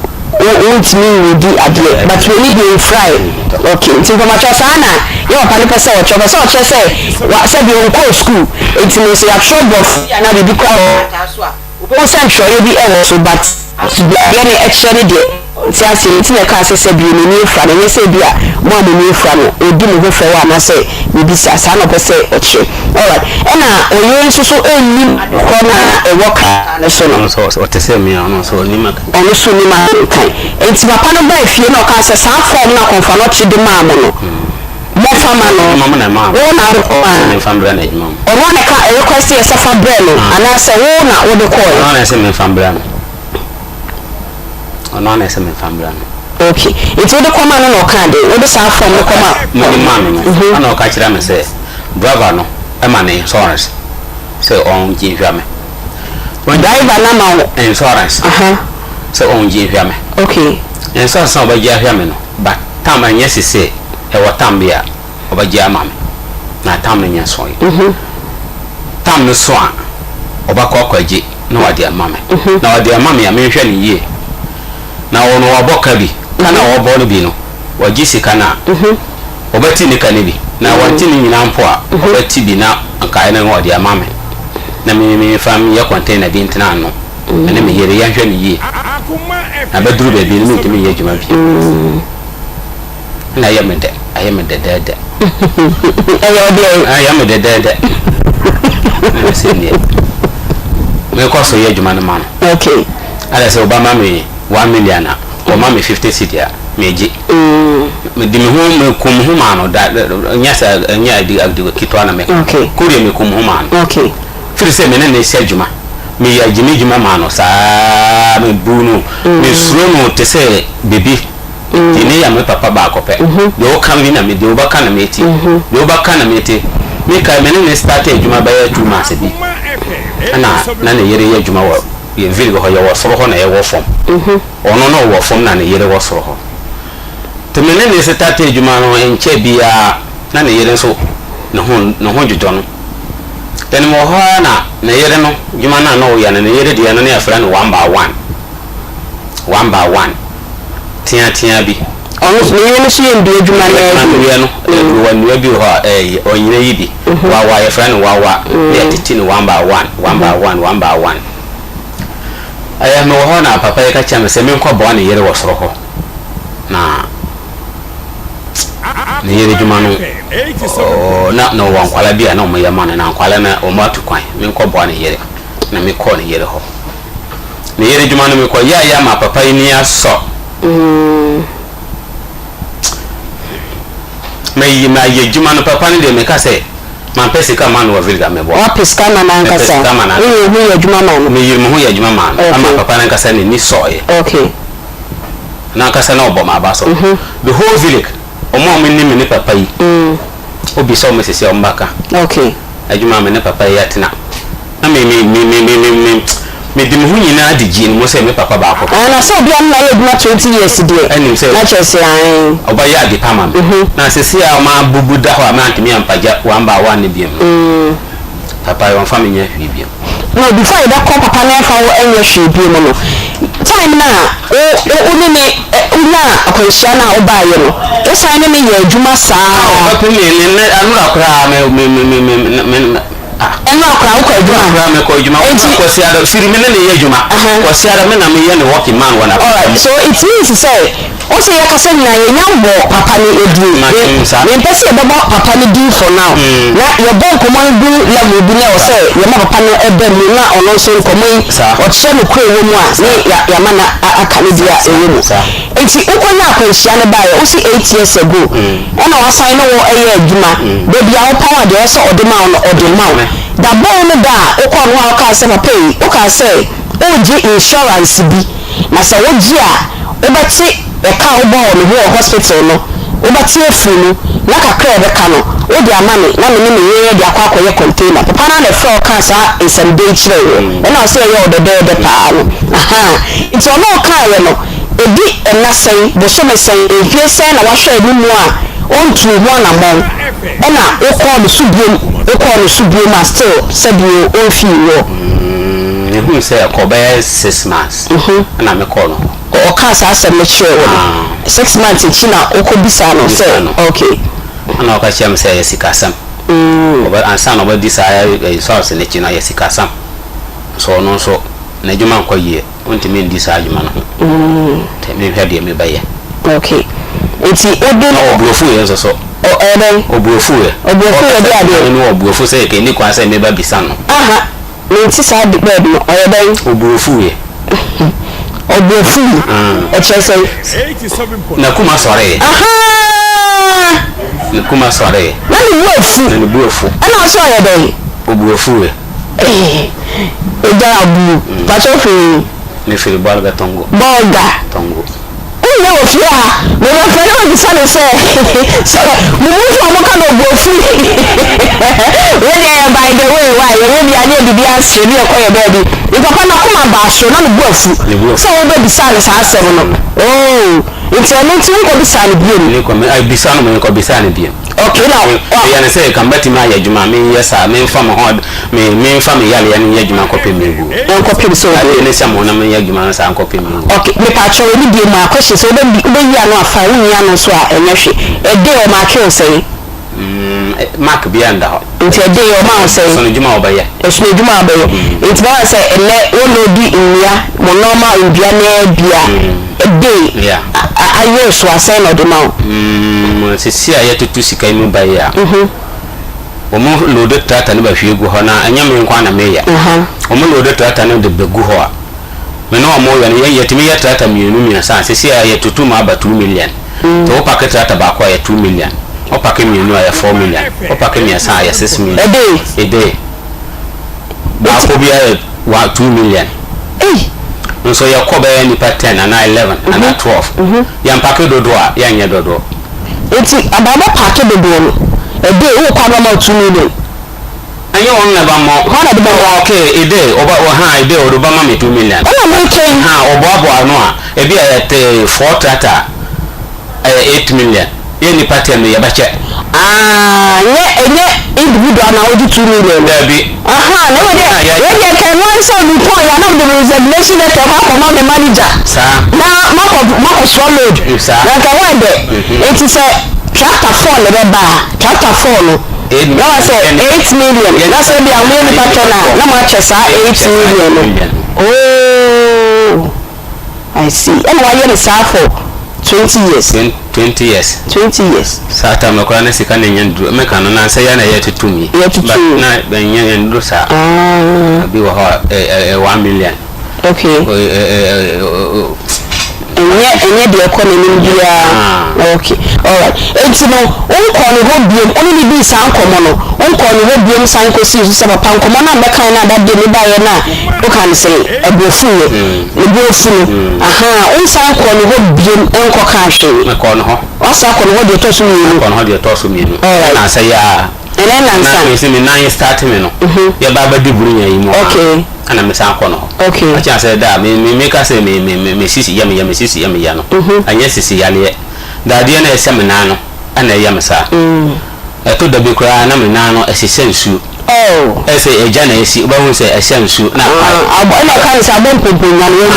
untimi di adie but we need to fry okay nti ko ma cho sana ye wa pani pese wo cho say wa say bi wo ko school nti no say a trouble ya na bi kwa wo say sure you be ever so but ya ni actually de ti ase nti na ka se bi ni fra na se bi a mo am ni fra no odi mo ho fra wa na se bi sa sa na pese oche all right ena oyo nso so enni ko na e woka na so no so te se mi no so ni ma ono so ni ma kan enti papa no ba fie no ka se sa form na konfa no chi de ma mo no mo fama no mama na ma wo na ro ko na family na mama ono na ka e request e safa bre no ana se wo na wo de ko no na se me family no ono na se me family no okay it would come on no card we say from no come no man ana ka kira me say brother no e ma ne insurance say on ji hwa me when driver na ma insurance say on ji hwa me okay insurance na ba ji hwa me no but tam anya sese e watam bia oba ji ama me na tam nya so yi tam no so a oba ko kwaji na wade ama me na wade ama me ya me hwa ni yie na wono waboka bi kana wobo no bi no wagi sika na obati ni ka ne bi na wanti ni nyina mpo a obati bi na anka ene wode ama me na me fam ya container bi ntina no ene me yere ya hwa ni yie na baduru be bi ni me timi ye juma bi na ya me de ayo me de me se ni me ko so ye juma no man okay ala se obama me 1 million o ma me 50 cedi a meji me di me hu me kum hu ma no da nya sa nya di agdi kitwa na me okay ko me kum hu ma no okay firi se me na se adwuma me ya jimi juma mano sa me bunu me srono te se baby tini ya me papa ba ko pe do kan bi na me do ba kan na meti do ba kan na meti me kai me ne start ejuma ba ya juma se bi na ne yere ya juma wo ye village ho ya wo soro ho na ye wo fom ono no wo fom na ne yere wo soro ho te me ne start ejuma no enche bia na ne yere so no ho jojo no tani mo ho na yere no juma na no ya na ne yere dia no ne afra no 1 by 1 tia bi ono so yere no so ye ndu juma na no wanu bi ho onyina yi bi wa ya fra no wa ya titi no 1 by 1 aya me ho na papa ya ka cha me se me nkọ bo na yere wo soro ho na ne yere juma no na wan kwala bia na o me yama na kwala na o ma tu kwan me nkọ bo na yere na me kọ na yere ho ne yere juma no me kọ ya ma papa ni aso ma ye juma no papa ni de me ka se man pesi ka man wa vilga me bo wa peska na na nkasa ye juma man me yir mo ya juma man ama papa na nkasa ni so ye okay na nkasa na obo ma ba so the whole village omo me ni papa yi obi so me sese o mbaka okay ajuma me ne papa yi atina na me dim hu nyina adigi ni mo se me papa ba ko na so obi an na ye juma 20 years de anim se na chese an oba ya de pama na sese a ma bubu da ho ma antimi ampaja 1 by 1 ne biem papa yo family nya hwi biem no before that call papa na fa wo enye hwe biem no time na o ne una akwensha na oba ye no o sai ne ye juma saa papa me ne anura kra me eno akra ko adwuma me ko adwuma ko si ada firi me ne ye adwuma ko si ada me na me ye ne working man wana alright so it means to say o say yakasa na ye nyambo papa ni edu me pese e bebo papa ni do for now na your bank command do level bi na o say ye ma papa no ebe mi na ono so nkomo o che no kro wo mu a ne ya ma na aka ne dia ewe mu enti ukonya akwanhia ne ba ye o say 8 years ago ona wa sign no wo eye adwuma be bia wo power de o say odema da bon da o ko no aka say papa yi o ka say o ji insurance bi na say wo ji a o beti e ka o bo no wo hospital no o beti efu no na kakra e be ka no o di amane na me ne ye di akwa akoye container papa na le fro ka sa insande chire e na say ye o de pa no it's all no ka ye no edi na say bo so me say e hwe say na wa hwe ni mu a on tu ho na mo e na o ko no subie ma still sabio o fi wo ne hu say ko be 6 months na me ko no o ka sa asem me chire wo 6 months chi na o ko bisa no say okay ana o ka chi am say yesikasam o ba ansa no ba disa source ne chi na yesikasam so no so na juma ko ye onti me disa juma no te me hwa de me ba ye okay enti odo no obuofu ye so o ebe obuofu ye de ade no obuofu say ke ni kwa say me ba bisa no me ti sa de bed no o ebe obuofu ye obuofu e che say 87 na kuma sore na kuma sore na ni buofu ana so ye de obuofu ye e ja abu pa so fi ni fili bolga tongo no ofia me wa fere o bisa no se so mo mu fo mo ka no buofu we dey by the way why we bi ade bi ase bi e ko ye baby e papa na kuma ba so na no buofu so we be bisa no sa ase no it's a lot to go bisa no bi ni ko me ai bisa no me ko bisa no bi okay now ya ne say kan beti ma ya juma me yesa me mfa mo hod me mfa me yale ya ne ya juma ko pe me go en ko pe so ade ne samo na me ya juma na sa ko pe me go okay me pa cho ni bi ma ko se so be ya no afa wu ya no so a enye hwe e de o ma ke o say mark bi anda ho nti e de o ma o say so ne juma o ba ya e so ne juma ba yo nti ba say ele wo no di nria mo normal nbia na bia e de ayo so asay no de ma se si aya tutu sika mi ba ya omo lo de tata ne ba hwe gu ho na anya me nkwa na me ya omo lo de tata ne de begu ho a me no omo ya ne ya timi ya tata mi sa se si aya tutu ma ba 2 million to o packet tata ba kwa ya 2 million o packet mi no ya 4 million o packet mi sa ya 6 million e de ba ko bi ya 2 million. So your cover nipa 10 and 11 and 12. Yan packet do yan do. It's about packet do. A day who come about 2 million. And you want never more. Okay, a day over high day or Obama me 2 million. Oh, I'm okay. How Obama no. A be at 4 tata 8 million. Any pattern me abache. Individual now 2 million. There be. No idea. You can one so the point one of the resignation that come from the manager. Sir. Now Marco swallowed. Sir. Like I went there. It is a tractor fall the bar. Tractor fall. No, I said 8 million. That's what they are really pattern now. No much as 8 million. Oh, I see. And why you for 20 years. 20 years. 20 years. Sata makura na sika ne nyandu me kan na nsa ya na yet to me. But na ben nyandu sa. Bi wo ha 1 million. Okay. Enye de economy bia. Okay. All right. Enti no on ko no ho biem, oni ni bi san komo no. On ko no ho biem san ko si so papa nkomo na be kan na da de ni ba ye na. O kan say ebofu no. On san ko no ho biem enko ka hwe. Me ko no ho. O san ko no ho de to so mi. Ko no ho de to so mi no. Na say ya. Ene na nsa. Na me say me nan start me no. Ya ba di buru nya yi mo. Okay. Ana me san ko no. Okay. Acha say da me ka say me sisi ya me sisi ya me ya no. Anya sisi ya le. Da de na ese me nan no. Ana ya me sa. To da bi kura na me nan no esese nsu. Oh. Ese eja na esi ba hu say ese nsu na pa. Ina kan sa bon pompon na le.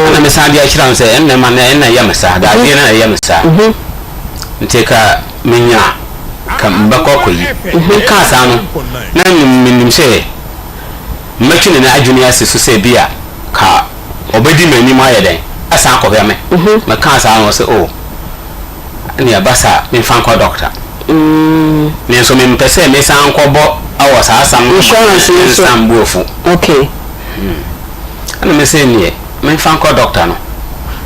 Ana me san dia kira say en na ma na ya me sa. Da de na ya me sa. Nteka menya kam ba ko yi. Ka sa no. Na nim say machine na adwuni asisu se bia ka obedi mani ma yeden asa ko be me me kan sa no se o ni abasa me fan ko doctor me so me mpese me san ko bo awo sa asam insurance san bofu okay ana me se ni me fan ko doctor no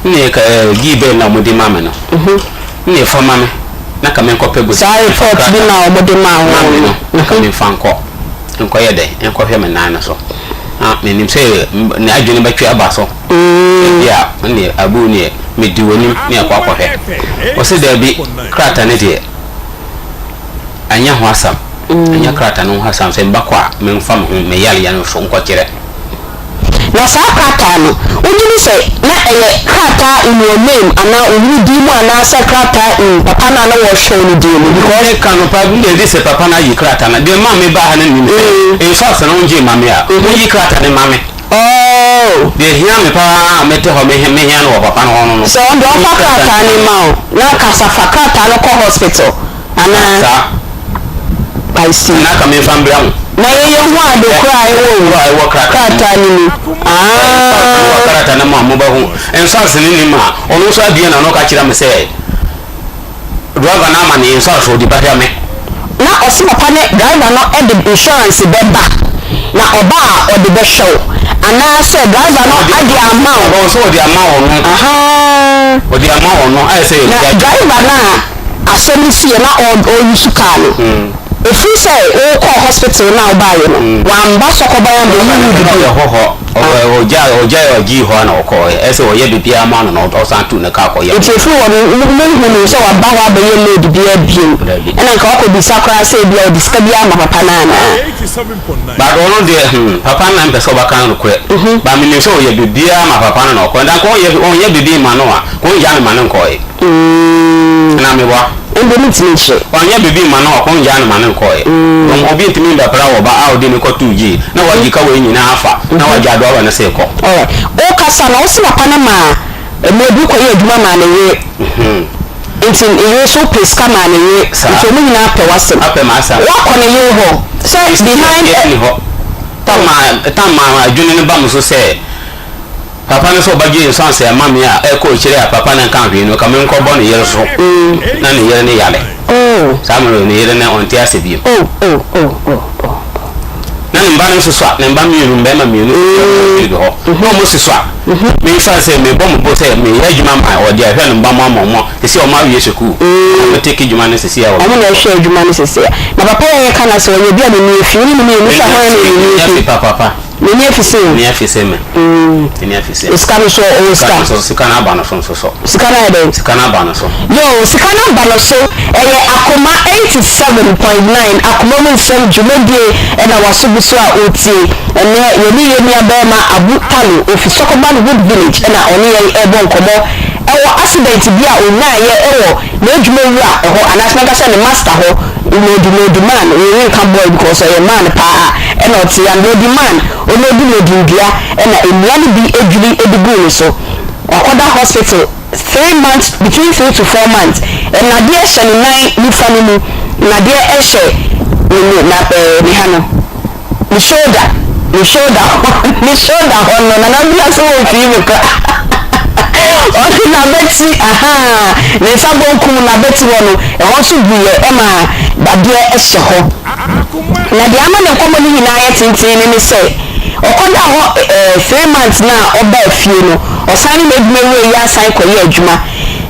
ni ka gibe na mudi mama no ni fo mama na ka me ko pegu sa report bi na obodi ma wo na ka me fan ko nko yede enko hwe me nan so me nim say na adwene batwe aba so ya ne abu ne me di wonim ne akwa hwe o se da bi krata ne de anya ho asam anya krata no ho asam se mbakwa me mfam ho me yale ya no so nko kire na sa krata no ojini se na ele krata in your name ana owu di mu ana sa krata in papa na wo show ni di mu because kan no pa bi de se papa na yi krata na de ma me ba ha na ni e fa sa na unje ma me a o yi krata ne ma me oh de hia me pa me te ho me hia no papa no no so ndo fa krata ni ma o na ka sa fa krata no ko hospital ana sa I see na ka me fa mbra mu na ye ho ado kra e wo krata ni krata na ma mo ba hu insurance ni ma onu so adie na no ka kira me say driver na ma ni insurance o di ba me na o si papa ne driver no e the insurance be ba na oba o de be show ana say driver no adi amount o so di amount no o di amount no I say driver na asemi fie na o yusu car no if you say o hospital now buy no wan ba so ko buy am you ho oja ho na ko e say o ye bibia ma no o san tu na ka ko ye if you want no so wa ba wa be ye load bia bio and nka ko bi sakra say bia o diska bia ma papa na na 87.9 ba do no de papa na mpe so ba kan ko ba mi ni so o ye bibia ma papa na ko dan ko ye bibia ma no a ko ya ma no ko e na me wa ndo ni tiniche onye bibi ma na ko nja na ma na ko e obi ntimi nda pra wo ba a odi ni ko 2G na waji ka we nyina afa na waji ado wa na se ko alright o kasa na o si papa na ma mo bi ko ye adwuma ma na ye intin e so peska ma na ye so mo nyina pe wasem ape ma asa wa ko na ye ho so behind ni ho tama adwene ne ba mo so se papa ne so bagi insurance ya mami a e ko kire a papa na kan hwe no ka me nko bo ne yere so na ne yere ne yale samro ne yere na onti ase bi na ne mba ne so so ne mba mi ru mba ma mi ru ho no mo so so me fa say me bom bo say me ya djuma ma o dia hwe no ba ma mo se se o ma wie seku me take djuma ne se se ya o na hwe djuma ne se se na papa ya kana so ye bia me fi ni me ni sa ho ni papa ni afise me ni afise iskano so o iskano so sikana ba no so sikana ya dem sikana ba no so yo sikana ba no so eye Akoma 87.9 Akoma mo nsem djumedie e na wasubu so a otie ene ye ni abema Abu Talo ofisokoba Wood Village e na oni ye ebo nkomo ewo accident bia ona ye ewo na edwuma wura eho anasna ka se ne master ho no man we can boy because a man pa e na oti and no man no dindia e na emia ni bi edwuli edigu so akoda hospital 3 months between 3 to 4 months and na dia hye ne ni family na dia ehye na ni hano ni shoulder hono na bia so o fi me ka o na beti ne sabo kum na beti wono e ho so buye e ma da dia ehye ho na dia ama ne komo ni na ya tintin ni se okoda ho 3 months na oba fie no osani medme we ya san koye adwuma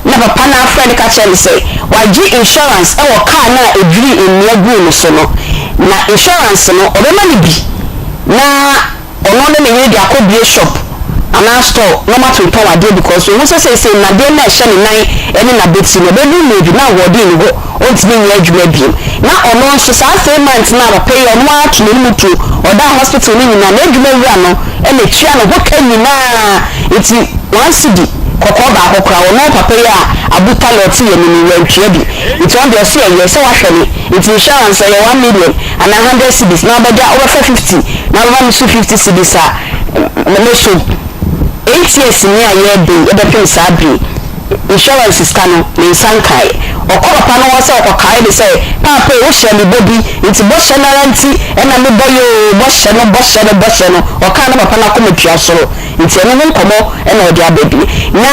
na papa na friend ka tell say waji insurance e wo car na edwiri enia gu no so no na insurance no obema ni bi na ono ne ne de akobie shop ana store no matter to power dey because we say na dey na hye ne nan ene na beti no be no bi na wodi ni go ontimi nya adwuma bi na ono nso sa 3 months na ba pay ono atu ne mutu oda hospital ni na adwuma wura no ene tua no ho ka nyina iti 1 cedi kokko ba kokra ono papa ya Abu Talo ti ye ni wantwa bi iti on dey say ye say wa hwele iti insurance ye 1 million and 100 cedis na ba dia over 50 na ba mi 50 cedis a me so 8 years ni aye be e be pin sabi insurance scan ni sankai okoro pa no wose okokai de say papa wo hye me bobi nti bo hye na ranti e na me boyo bo hye no oka na papa na kometua soro nti eno nkomo e na odi ababi na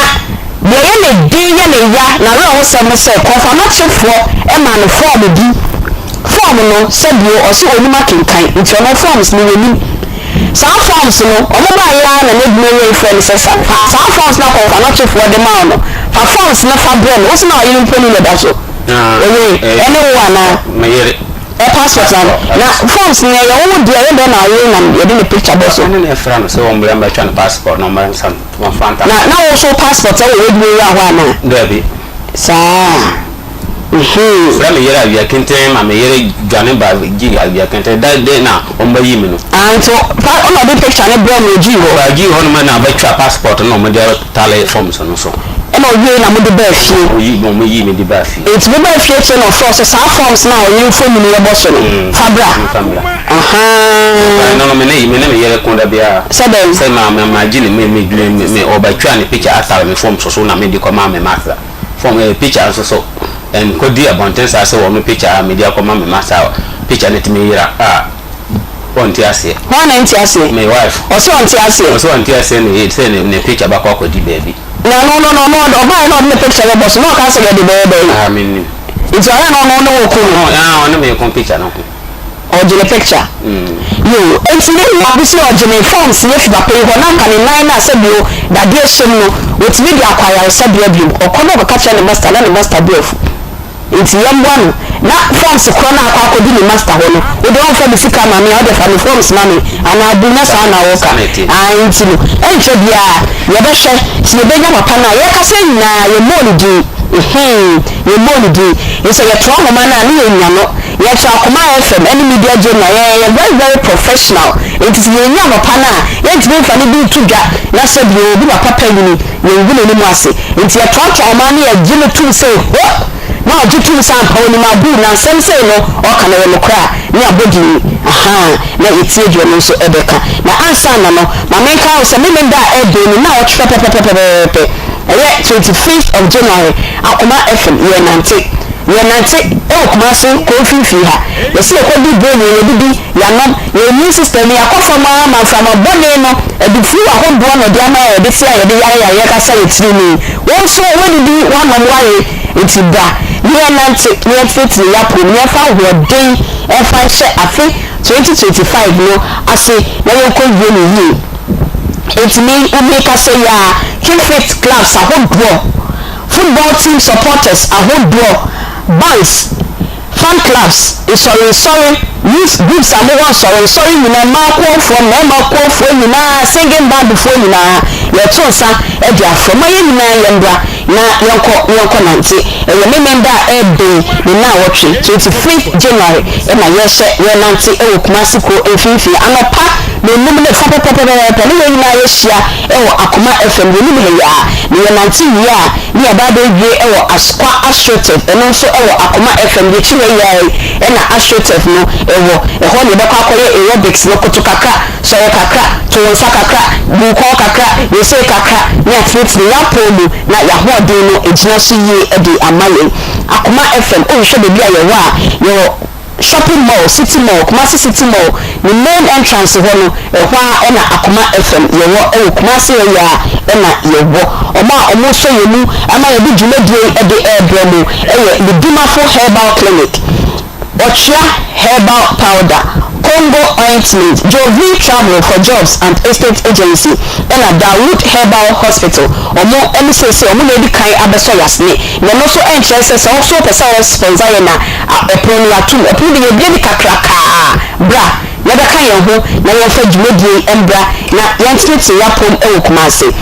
de ye ne din ye ne ya na ra wo se mo se confirmation e ma no form no se bio o se onima kenkan nti ono forms ni woni some forms no omo ba ya na ne dum we friend say some forms na confirmation for the man no fa forms na fa brain wo se na you poni le da so anyone na mayere passport na forms ni ya wo dia ye be na you na ye de picture box no ne frano so on bra try passport no man some fanta na wo so passport wo dum we ahwa na debi sa fra me yere avia kenten ma me yere dwane ba gi avia kenten da de na on ba yimi no anto pa on obi picture ne bro me gi ho ba gi ho no ma na ba twa passport no mo de tale forms no so e ma obi na mo de ba fie oyi no mo yi me de ba fie it be ba fie che no force sa forms na oyi form ni e bo so no fabra no me ne me yere konda bia se ma gi ni me oba twa ne picture ata me form so na me de ko ma me masa form picture so and could be abundance as a woman picture, media command master picture net me on Tiasi. One anti my wife. Also on Tiasi. Also on Tiasi, send a picture back of the baby. No, not the picture of boss, no castle of the baby. I mean, it's all I want to make a picture. Or the picture. You, it's really obviously original forms if you pay one can in 9 as a bill that dear Simo with media acquire a suburb or come over catch the master and the master bill. It's young one. Not forms a corner I could be the master home. We don't for the sick mammy other family forms money and I do not sound our worker. I ain't you. And so you're better. See the big pana. You're saying now you're more do. You're more do. It's a trauma man and you. Yet Akoma FM any media journal very professional. It is your young pana. Yet me funny do to ja. Na said you be a papa you will any mercy. It's your trauma money a Jimmy to say what? Now you two sound only my boo now some say no or can I look cry near body. Now it's you no so ebeka. Now answer no my main house a million that now 25th of January Akoma FM ye nante Kumasi kofi fi ha ye se ko di brain ye di ya no ye new system ya ko from ma bone no e di fu ahodo no dia ma ye de tia ye de ya ka say it ni won so we di one man why it da ye nante ye fit ya pro ye fa ho den e fa hye afi 2025 no ase na ye ko ye ni It's me who make us say keep fit clubs a whole draw. Football team supporters a whole draw. Banks, fan clubs, sorry, youth groups are more sorry, you know, Marco from Marco for you now, singing band before you now, your tonsa, Edia from my yambra, Yonko Nancy, and remember every day, the now watching 25th January, and I yes, Nancy, Masiko, and Fifi, and a pack, the woman of Papa, Akoma FM, the Nancy, near Baby, astroturf, and also Akoma FM, the Chile, and astroturf, no, a whole aerobics, no Kotokaka, so Kaka, Tosa Kaka, Buko Kaka, you say Kaka, not fits the Yapo, not Yahoo, do no, it's not see ye at the Amali. Akoma FM, should be your shopping mall, city mall, Kumasi City Mall, the main entrance of one, and Akoma FM, your Kumasi, and your almost so you know, am I a big at the air Bromo, the Dimafo Herbal Clinic, Ochia Herbal Powder, Congo Ointment, Jovi Travel for Jobs and Estate Agency, and a Dawood Herbal Hospital, or more MCC, or maybe Kai Abesoyasne, and also interests also Pessoas Spenzayana, a Pronatu, a Pudi, a Biblica Kraka, Bra, never kind of who, now Medi and Bra, now Yansmith Yapon Kumasi.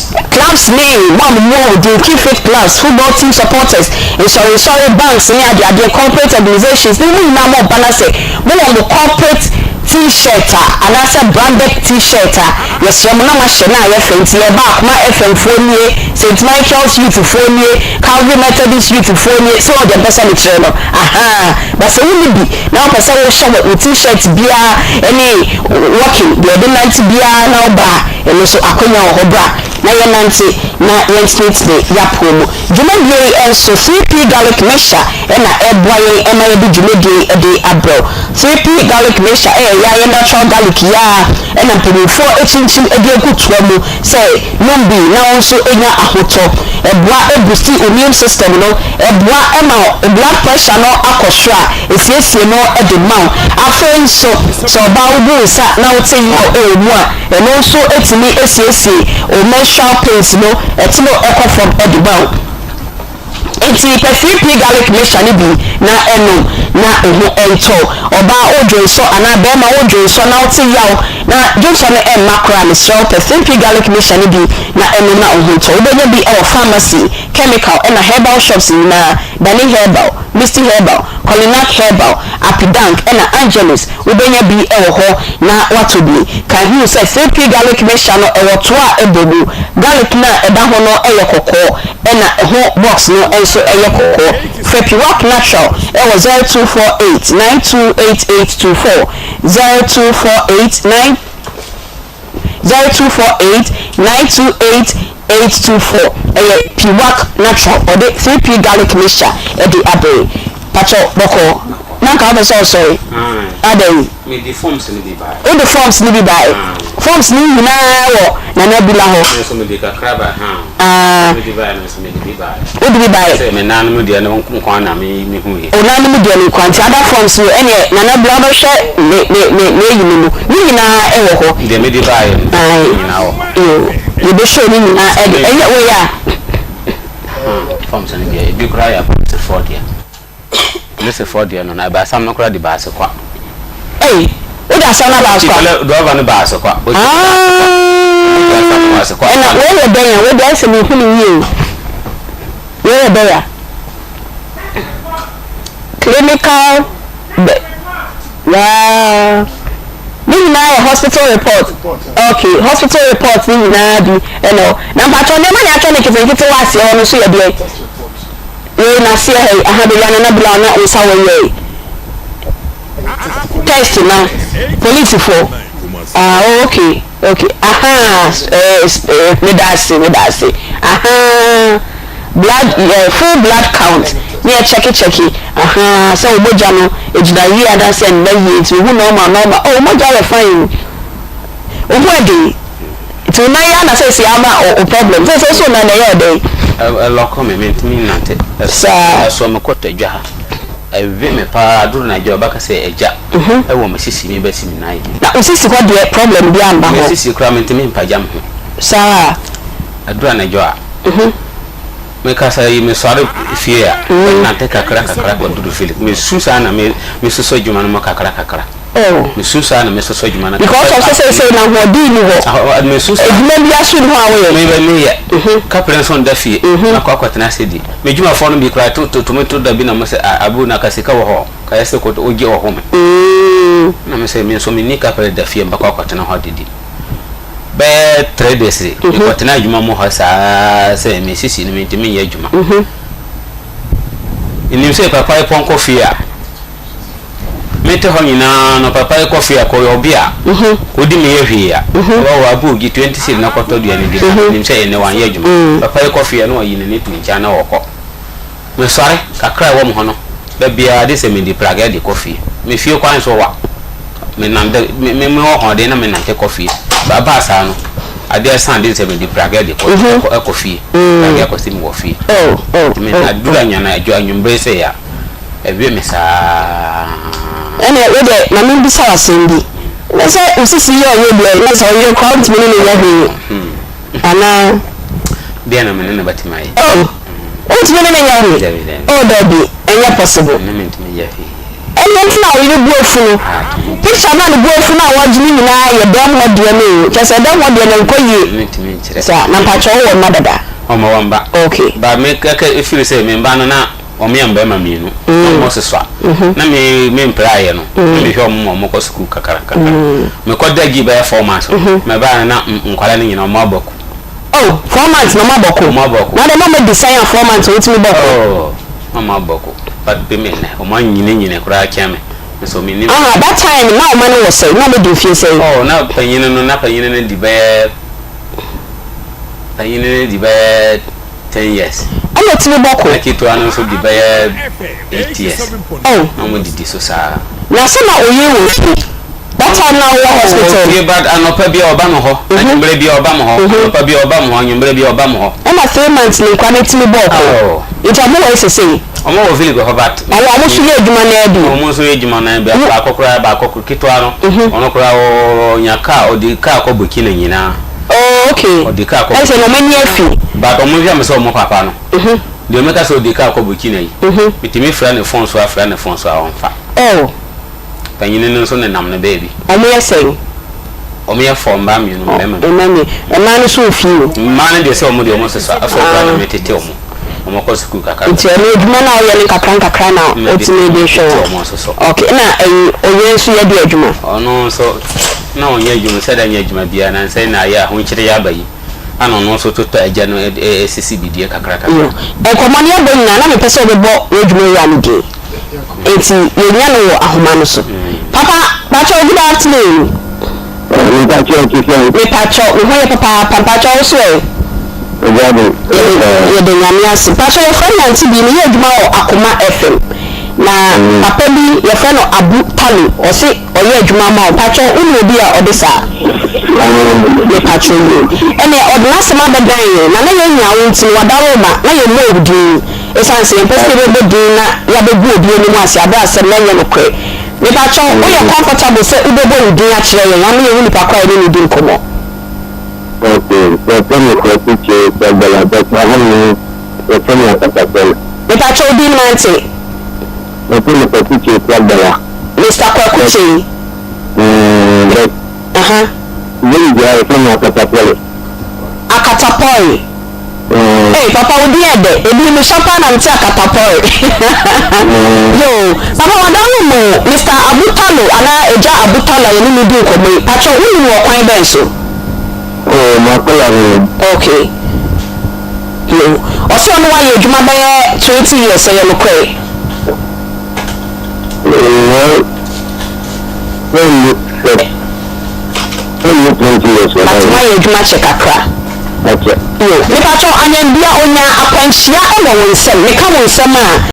Clubs name, one more, the keep fit clubs, football team supporters, and sorry banks, near their corporate organizations, they will now more balance it. More on the corporate t-shirt, and as a branded t-shirt, yes, your mama Shana, your friends, your back, my FM phone, St. Michael's youth phone, Calvary Methodist youth phone, so the best of the channel. Aha, but so will be now, person will show with t-shirts, beer, any walking, the other night beer, now bar, and also Akoma or bra. Na Nancy, na Street the Yapomo. Jumandy and so 3P garlic mesha, and a boy, and I be Jumandy a day abro. 3P garlic mesha, ya natural garlic, and I'm putting 4 inches a day good trouble. Say, Numbi, now also in a hoto, a boosty immune system, no, a blood pressure, no aquastra, it's yes, you know, at the mouth. After so about this, now it's saying, and also it's me, SCC, or pains no it's no echo from Edinburgh. It's a 3P garlic mesha ni bi na eno na ento oba ojo so ana be ma ojo so na oti yaw na Johnson macra ni so 3P garlic mesha ni bi na eno na ohunto obenye bi our pharmacy chemical and herbal shops na Dani Herbal, Misty Herbal, Colinac Herbal, Apidank and Angelis obenye bi ho na watu bi can you say 3P garlic mesha no ewo toa ebobu garlic na eda ho no eyekoko and ho box no so eyekoko Fepiwak Natural it was 0248 928824 0248 928 Piwak Natural or the 3P garlic mixture at the Abbey Pacho Boko Nanka sorry me the forms in the buy. All the forms need buy. Forms need now. Nana Bilaho. So me the crabber. Me the buy. Me the buy. What do we buy? Me nana me the no kwana me hu. O nana me the no kwanti other forms no any nana blabber share me you ni na e wo ho. The me the buy. Now. You be show ni na e we ya. Forms in the be cry about the 40. This is 40 no na ba sam no kra di ba se kwa. Hey, what does sound about? Do have an bass or what? And where are they? Where there's a new you? Where are they? Clinical. Wow. This is now a hospital report. Okay, hospital report. This is now number 2. Never actually get to watch you on the sea. You na see, I have a young and blown out with test now. Police for. Okay. Aha. Me that's it. Aha. Blood, full blood count. Yeah, check it. Aha. So moja no. Ejina yi ada send na yi. It will normal. Oh, moja fine. Where it will na ya na say ama or problem. There's also na ya day. A local me nante. So me kwota dwa. ewe me pa aduru na je obaka se eja e wo me sisi me besi me nai na usisi ko de problem bi amba ho sisi kra me ntimi mpagam ho sa aduru na je a me kasa yi me sore fie a na te kakra ko duru fili me susa na me soso juma no kakra oh me susa na me soso juma na because of say na ho di ni ho me susa ejuma bi asu ho awe me ye kapren son da fie na kwa kwatena sedi me juma fo no bi kra to da bi na mo se abu na kasika wo ho ka yese ko oje wo ho me na me se me so me ni kapren da fie mba kwa kwatena ho didi be 3 days ko tena juma mo ha sa se me sisi ni me ntimi ye juma ini se papa e pon kofi a mete ho nyina no papa e kofi a ko obia odi me ye hwe a wa abu gi 26 na kwato dua ni ni se ne wan ye juma papa e kofi a no yi ne tu ncha na woko me sore kakra wo mo ho no be bia de se me di praga de kofi me fie kwan so wa me nande me ho de na me nante kofi baba sa no ade san de se me di praga de kofi praga ko sim wo fi me adura nya na ajo anwumbre se ya ewe me sa ene we de na me bi sa asembi na se usisi ye oye bi na so ye count me ni ya hwe ana bia na me ne batimai o ti me ne ya hwe o da bi enya possible me ntimi ya hwe ene na we bu ofunu picture na bu ofunu a wajini nyina ye dem ho de ne kese dem ho de ne nkoyi ntimi nchire sa na pacho wo madada omo wamba okay ba me kaka ifiri se me mba no na omyamba ma mienu mo se so na me mpra ye no me hwe mo ko school kakara me ko dagi ba 4 months me ba na nkwala ni nyina mo aboku oh 4 months na mo aboku na de mo design 4 months o ti me boku oh mo aboku but be me na o man nyine kura kiame so me ni that time na o man wo say na me do fie say oh na panyin no di ba 10 years ana ti me boku na kitu anu so di ba 8 years oh na mo di so sa na se na oye wo that time na wo hospital okay but anopa bia oba no ho anyumbre bia oba mo ho anopa bia oba mo ho anyumbre bia oba mo ho ana 3 months ni kwa na ti me boku itabu wo se say omo wo feel go hobat awo mo so ye adwuma na adi omo so ye adwuma na be akokora ba akokor kitwa no ono kora o nyaka odi ka akoboki na nyina oh okay odi ka akoboki ese no mani afi ba omo via me so omo papa no de me ka so odi ka akoboki na yi bitimi fra ne phone so a onfa oh panyine no so ne nam ne baby omo ye say omo ye form ba mi no me no so fi ma ne de se omo de omo se so afọ na metete omo omo ko school kakara nti ene adwuma na o ye kakra na otime de show okay na oye so ye de adwuma ono so na onye adwuma se da nya adwuma bia na nse na ya ho nkyere ya bayi ano no so toto agya no esisi bidie kakra enkomani abon na me pese obebo adwuma ya no de enti ye nya no ahoma no so papa good afternoon me pacho wo ye papa pacho so ye de nyamia si pacho ye friend Aunty Bea ni adwuma o Akoma FM na papa bi ye friend Abu Talo o se o ye adwuma ma o pacho unu obi a odisa me pacho ni ene odna sema bedan na ye nya wo nti wadawo ma na ye mo odi esanse pese be di na ya be gu obi ni mu ase aba ase na ye no kwe me pacho o ye comfortable se ubebo odi a kire ye na me ye ni pakwa ye ni di nkomo okay, me kopiche bagala bakahani yefanya katakela. Metacho di mante. Me kopiche bagala. Mr. Kwakuche. Yeye ya yefanya katakela. Akatapoi. Hey, papa udi ede. Ebi me shapa na mti akatapoi. Yo, papa wadamu mo Mr. Abutalo ana eja Abutalo yeni mi di nkomo. Pacho unu wo kwan benso. Oh, makola ni. Okay. Yo, oso no wa ye adwuma be 20 years ye lokwe. When 20 years. But why ye adwuma che kakra. Okay. Yo, me pacho anya bia onya akwanhia e wo nsem. Me ka wo nsem a